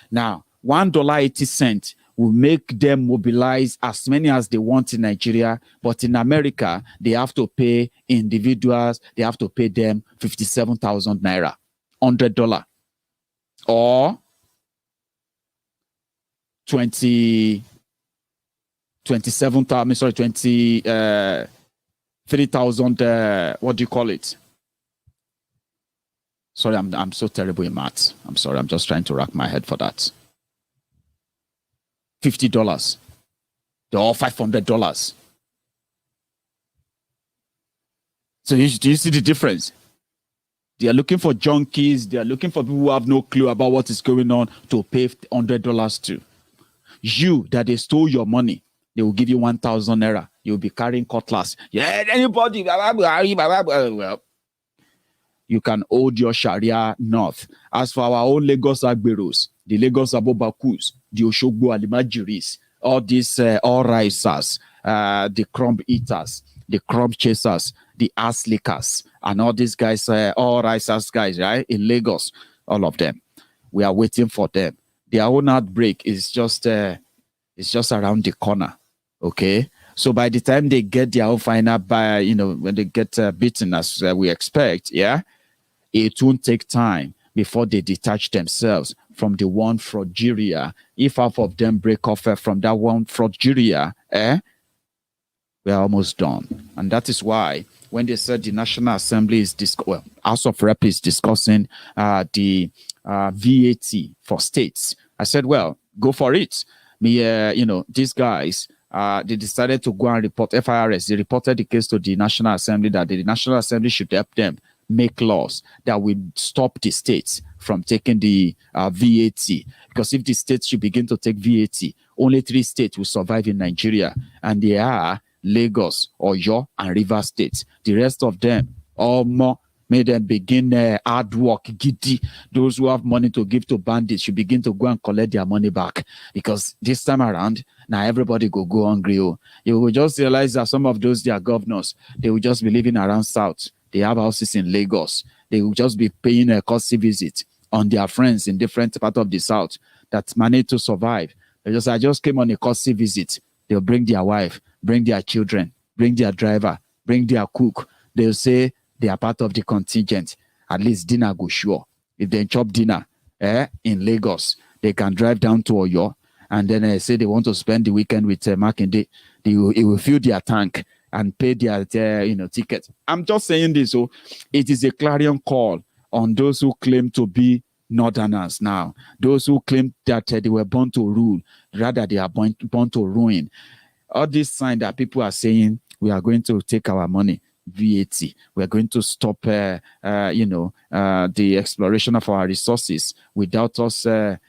Now, $1.80 will make them mobilize as many as they want in Nigeria, but in America, they have to pay individuals, they have to pay them 57,000 naira, $100, or 23,000, what do you call it? Sorry, I'm so terrible in maths. I'm sorry, I'm just trying to rack my head for that. $50 or $500. So do you see the difference? They are looking for junkies. They are looking for people who have no clue about what is going on to pay $100 to. You, that they stole your money, they will give you 1,000 naira. You'll be carrying cutlass. Yeah, anybody. Well, you can hold your Sharia north. As for our own Lagos Agberos, the Lagos Abobakus, the Oshogbo Alimajiris, all these all risers, the crumb eaters, the crumb chasers, the ass lickers, and all these guys, all risers guys, right? In Lagos, all of them. We are waiting for them. Their own outbreak is just around the corner. Okay. So by the time they get their own final when they get beaten as we expect, yeah, it won't take time before they detach themselves from the one frauduria. If half of them break off from that one frauduria, we're almost done. And that is why when they said the National Assembly is House of Rep is discussing the VAT for states, I said, well, go for it. These guys, they decided to go and report FIRS. They reported the case to the National Assembly that the National Assembly should help them make laws that will stop the states from taking the VAT. Because if the states should begin to take VAT, only 3 states will survive in Nigeria, and they are Lagos, Oyo, and Rivers states. The rest of them, all more, may them begin hard work. Giddy. Those who have money to give to bandits should begin to go and collect their money back. Because this time around, now everybody go hungry. You will just realize that some of those their governors, they will just be living around South. They have houses in Lagos. They will just be paying a courtesy visit on their friends in different parts of the South that managed to survive. I just came on a courtesy visit. They'll bring their wife, bring their children, bring their driver, bring their cook. They'll say they are part of the contingent. At least dinner go sure. If they chop dinner in Lagos, they can drive down to Oyo, and then say they want to spend the weekend with Makinde. It will fill their tank. and pay their tickets. I'm just saying this, so it is a clarion call on those who claim to be Northerners now, those who claim that they were born to rule, rather they are born to ruin. All this sign that people are saying, we are going to take our money, VAT, we are going to stop, the exploration of our resources without us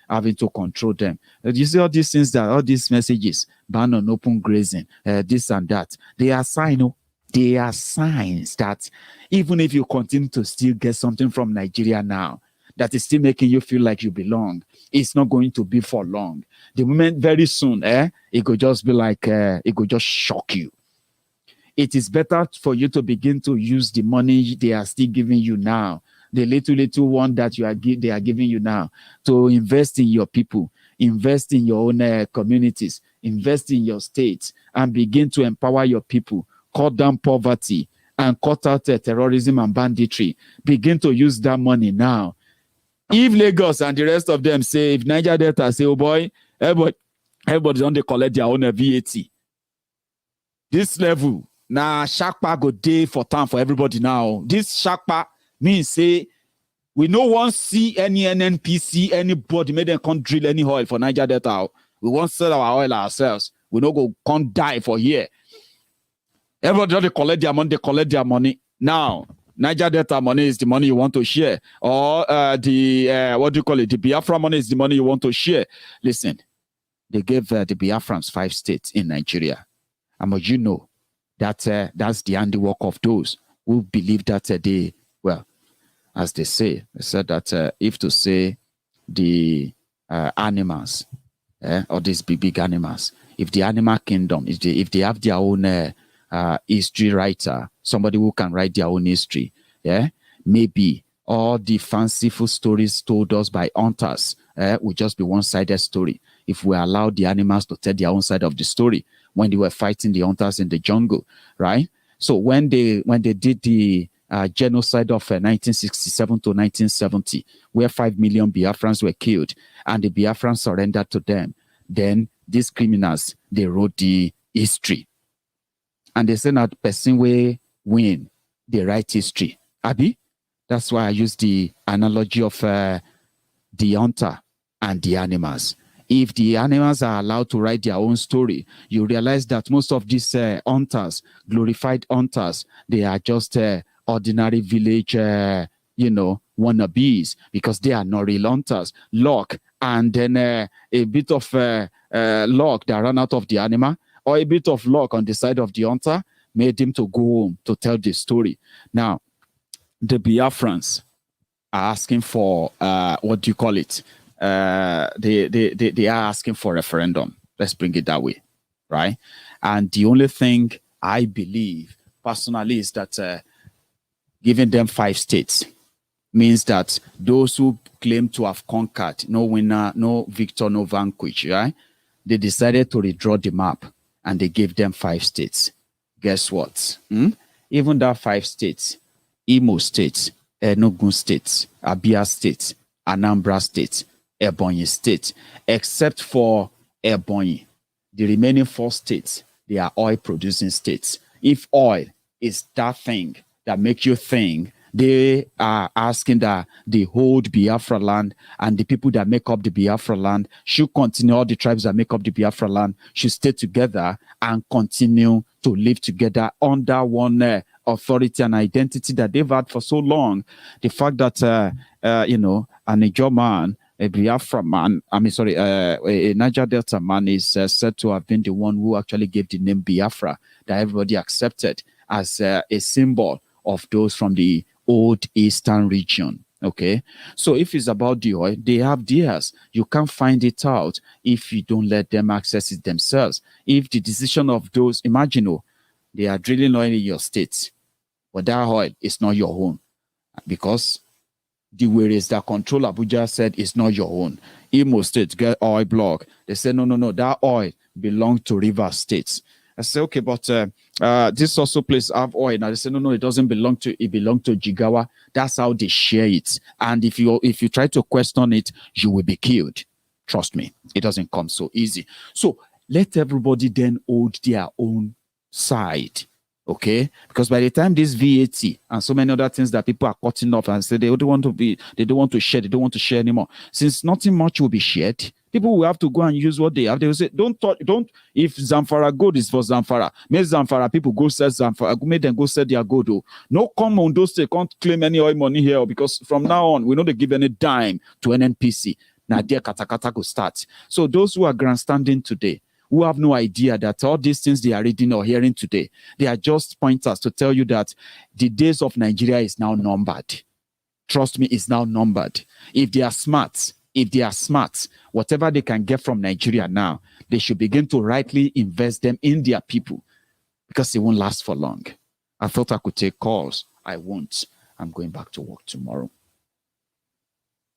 having to control them. You see all these things, all these messages, ban on open grazing, this and that, they are signs. They are signs that even if you continue to still get something from Nigeria now, that is still making you feel like you belong, it's not going to be for long. The moment very soon, it could just be like, it could just shock you. It is better for you to begin to use the money they are still giving you now, the little one that they are giving you now, to invest in your people, invest in your own communities, invest in your states, and begin to empower your people, cut down poverty, and cut out terrorism and banditry. Begin to use that money now. If Lagos and the rest of them say, if Niger Delta say, oh boy, everybody's on they collect their own VAT. This level, now Shakpa go day for time for everybody now. This Shakpa means say, we no one see any NNPC, anybody made them can't drill any oil for Niger Delta. We won't sell our oil ourselves. We no go can't die for here. Everybody they collect their money. Now, Niger Delta money is the money you want to share. Or the Biafra money is the money you want to share. Listen, they gave the Biafrans 5 states in Nigeria. And you know that that's the handiwork of those who believe that as they say, they said that if to say the animals, or these big animals, if the animal kingdom, if they have their own history writer, somebody who can write their own history, maybe all the fanciful stories told us by hunters would just be one-sided story. If we allow the animals to tell their own side of the story when they were fighting the hunters in the jungle, right? So when they did the genocide of 1967 to 1970, where 5 million Biafrans were killed and the Biafrans surrendered to them, then these criminals, they wrote the history. And they say that person will win, they write history. Abi? That's why I use the analogy of the hunter and the animals. If the animals are allowed to write their own story, you realize that most of these hunters, glorified hunters, they are just ordinary village, wannabes, because they are not real hunters. Luck, and then a bit of luck that ran out of the animal, or a bit of luck on the side of the hunter made him to go home to tell the story. Now, the Biafrans are asking for, what do you call it? They are asking for referendum. Let's bring it that way, right? And the only thing I believe personally is that giving them 5 states means that those who claim to have conquered, no winner, no victor, no vanquish, right? They decided to redraw the map and they gave them 5 states. Guess what? Even that 5 states, Imo State, Enugu State, Abia State, Anambra State, Ebonyi State, except for Ebonyi, the remaining 4 states, they are oil producing states. If oil is that thing that makes you think, they are asking that the whole Biafra land and the people that make up the Biafra land should continue, all the tribes that make up the Biafra land should stay together and continue to live together under one authority and identity that they've had for so long. The fact that, a Niger man, a Biafra man, a Niger Delta man is said to have been the one who actually gave the name Biafra that everybody accepted as a symbol of those from the old eastern region. Okay, so if it's about the oil, they have theirs. You can't find it out if you don't let them access it themselves. If the decision of those, imagine, they are drilling oil in your state, but that oil is not your own, because the ways that control Abuja said it's not your own. Imo State get oil block. They said no, that oil belongs to River States. I say, okay, but this also place have oil. Now they say, no, it doesn't belong to, it belongs to Jigawa. That's how they share it. And if you try to question it, you will be killed. Trust me, it doesn't come so easy. So let everybody then hold their own side. Okay, because by the time this VAT and so many other things that people are cutting off and say they don't want to share anymore. Since nothing much will be shared, people will have to go and use what they have. They will say, don't, if Zamfara gold is for Zamfara, make Zamfara people go sell Zamfara, make them go sell their gold. Oh. No come on those, they can't claim any oil money here because from now on, we know they give any dime to NNPC. Now their katakata will start. So those who are grandstanding today, who have no idea that all these things they are reading or hearing today, they are just pointers to tell you that the days of Nigeria is now numbered. Trust me, it's now numbered. If they are smart, whatever they can get from Nigeria now, they should begin to rightly invest them in their people because it won't last for long. I thought I could take calls. I won't. I'm going back to work tomorrow.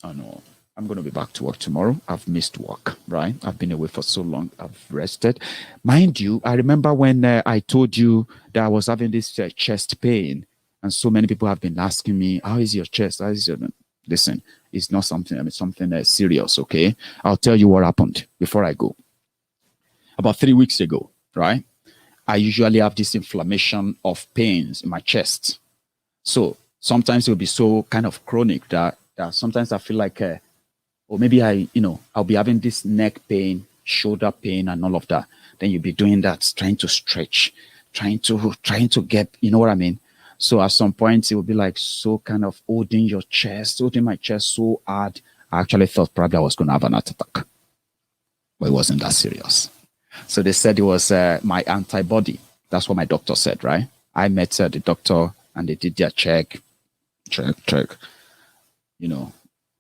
Oh no. I'm going to be back to work tomorrow. I've missed work, right? I've been away for so long. I've rested. Mind you, I remember when I told you that I was having this chest pain, and so many people have been asking me, how is your chest? How is your... Listen, it's not something, something serious, okay? I'll tell you what happened before I go. About 3 weeks ago, right? I usually have this inflammation of pains in my chest. So sometimes it will be so kind of chronic that sometimes I feel like... or maybe I'll be having this neck pain, shoulder pain, and all of that. Then you'll be doing that, trying to stretch, trying to get, you know what I mean? So at some point, it will be like so kind of holding my chest so hard. I actually thought probably I was going to have an heart attack. But it wasn't that serious. So they said it was my antibody. That's what my doctor said, right? I met the doctor and they did their check. You know,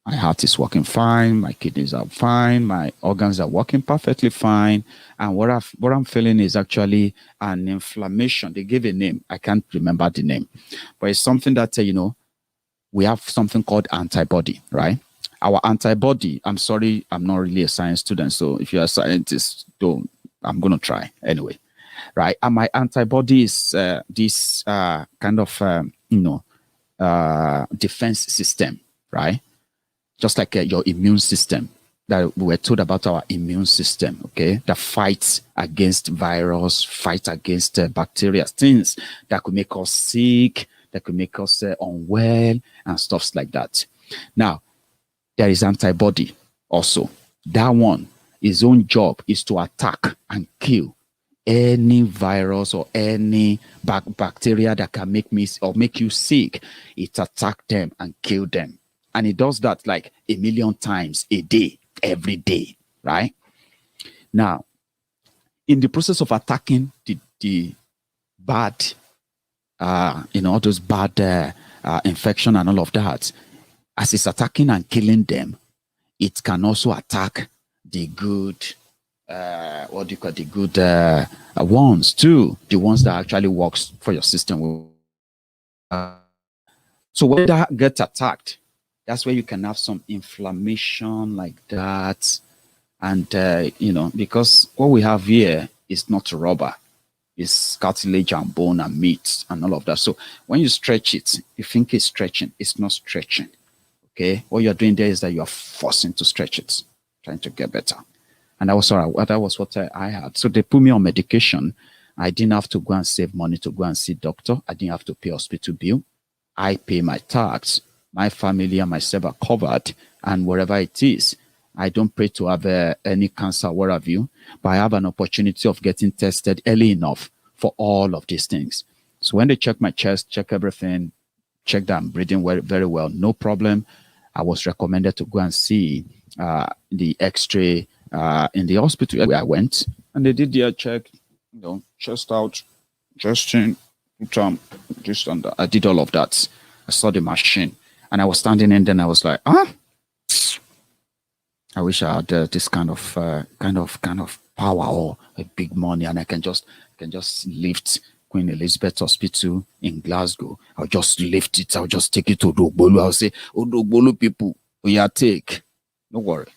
my heart is working fine, my kidneys are fine, my organs are working perfectly fine. And what I'm feeling is actually an inflammation. They gave a name. I can't remember the name. But it's something that, we have something called antibody, right? Our antibody, I'm sorry, I'm not really a science student. So if you're a scientist, I'm going to try anyway, right? And my antibody is this kind of, defense system, right? Just like your immune system, that we were told about our immune system, okay, that fights against virus, fights against bacteria, things that could make us sick, that could make us unwell, and stuff like that. Now, there is antibody also. That one, his own job is to attack and kill any virus or any bacteria that can make me or make you sick. It attacks them and kill them. And it does that like 1 million times a day, every day, right? Now, in the process of attacking the bad, all those bad infection and all of that, as it's attacking and killing them, it can also attack the good, the good ones too, the ones that actually works for your system. So when that gets attacked, that's where you can have some inflammation like that. And, because what we have here is not rubber. It's cartilage and bone and meat and all of that. So when you stretch it, you think it's stretching. It's not stretching. Okay? What you're doing there is that you're forcing to stretch it, trying to get better. And that was what I had. So they put me on medication. I didn't have to go and save money to go and see doctor. I didn't have to pay hospital bill. I pay my tax. My family and myself are covered, and wherever it is, I don't pray to have any cancer, what have you, but I have an opportunity of getting tested early enough for all of these things. So when they check my chest, check everything, check that I'm breathing very, very well, no problem, I was recommended to go and see the X-ray in the hospital where I went, and they did their check, chest out, chest in, just under. I did all of that. I saw the machine. And I was standing in there and I was like, I wish I had this kind of power or a big money, and I can just lift Queen Elizabeth Hospital in Glasgow. I'll just lift it. I'll just take it to Odogbolu. I'll say, Odogbolu people, take. Don't worry.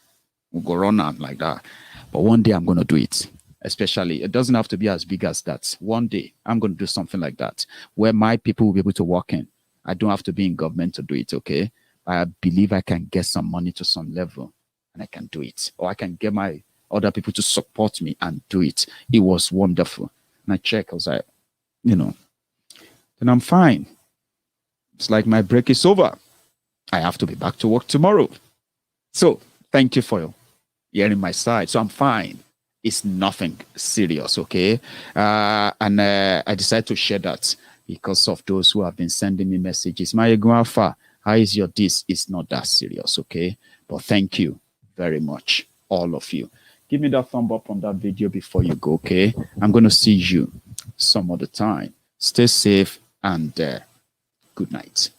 We'll go run out like that. But one day I'm going to do it. Especially, it doesn't have to be as big as that. One day I'm going to do something like that where my people will be able to walk in. I don't have to be in government to do it, okay? I believe I can get some money to some level and I can do it. Or I can get my other people to support me and do it. It was wonderful. And I checked, I was like, then I'm fine. It's like my break is over. I have to be back to work tomorrow. So thank you for hearing my side. So I'm fine. It's nothing serious, okay? And I decided to share that because of those who have been sending me messages. Maiyegun Alpha, how is your this? It's not that serious, okay? But thank you very much, all of you. Give me that thumb up on that video before you go, okay? I'm going to see you some other time. Stay safe and good night.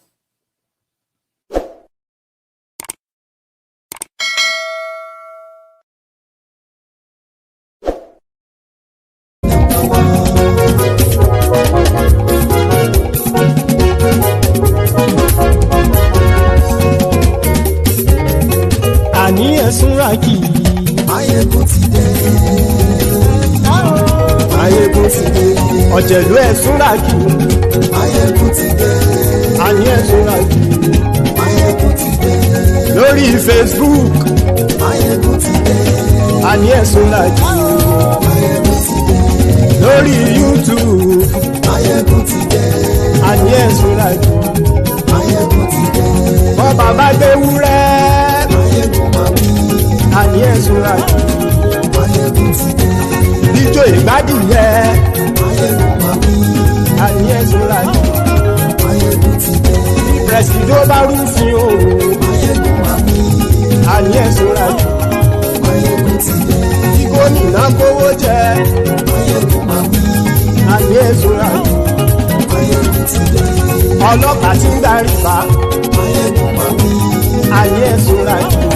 Àní ẹ̀sùnra kì í. Maiyegun ti dé. Maiyegun ti dé. Ọ̀jẹ̀lú ẹ̀sùnra kì í. Maiyegun ti dé. Àní ẹ̀sùnra kì í. Maiyegun ti dé. Lórí Facebook. Maiyegun ti dé. Àní ẹ̀sùnra kì í. Maiyegun ti dé. Lórí YouTube. Maiyegun ti dé. Àní ẹ̀sùnra kì í. Maiyegun ti dé. Bọ́ba bá gbé wúrẹ́. Àní ẹ̀sùnra kì í. Maiyegun ti dé. Ijó ìgbádùn yẹ. Àní ẹ̀sùnra kì í. Maiyegun ti dé. Presidency bá rúfin o. Àní ẹ̀sùnra kì í. Maiyegun ti dé. Tí gómìnà kówó jẹ. Àní ẹ̀sùnra kì í. Maiyegun ti dé. Ọlọ́pàá tí ń darí bá. Àní ẹ̀sùnra kì í.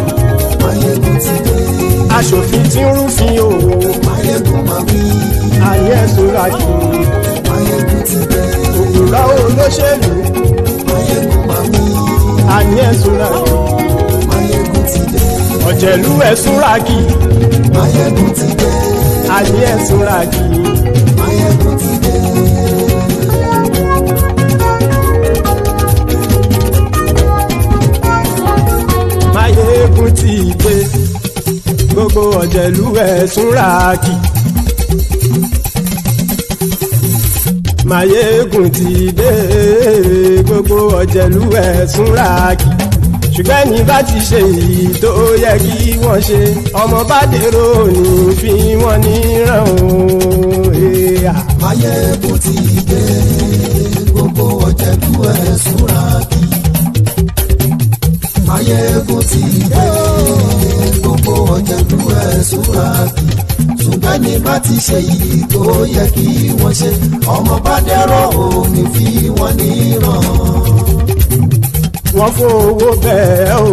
Maiyegun ti dé. Aṣòfin tí ń rúfin o. Àní ẹ̀sùnra kì í. Maiyegun ti dé. Òpùrọ́ olóṣèlú. Àní ẹ̀sùnra kì í. Maiyegun ti dé. Ọ̀jẹ̀lú ẹ̀sùnra kì í. Maiyegun ti dé. Àní ẹ̀sùnra kì í. Maiyegun ti dé. Maiyegun ti dé. Gbogbo ọ̀jẹ̀lú ẹ̀sùnra kì í. Maiyegun ti dé. Gbogbo ọ̀jẹ̀lú ẹ̀sùnra kì í. Ṣùgbọ́n ní bá ti ṣe èyí tó yẹ kí wọ́n ṣe, ọmọ bá dèrò ní fi wọ́n níran o. Maiyegun ti dé. Gbogbo ọ̀jẹ̀lú ẹ̀sùnra kì í. Maiyegun ti dé. Gbogbo ọ̀jẹ̀lú ẹ̀sùnra kì í. Ṣùgbọ́n ní bá ti ṣe èyí tó yẹ kí wọ́n ṣe, ọmọ bá dèrò ní fi wọ́n níran. Wọ́n fowó bẹ́ẹ̀ o.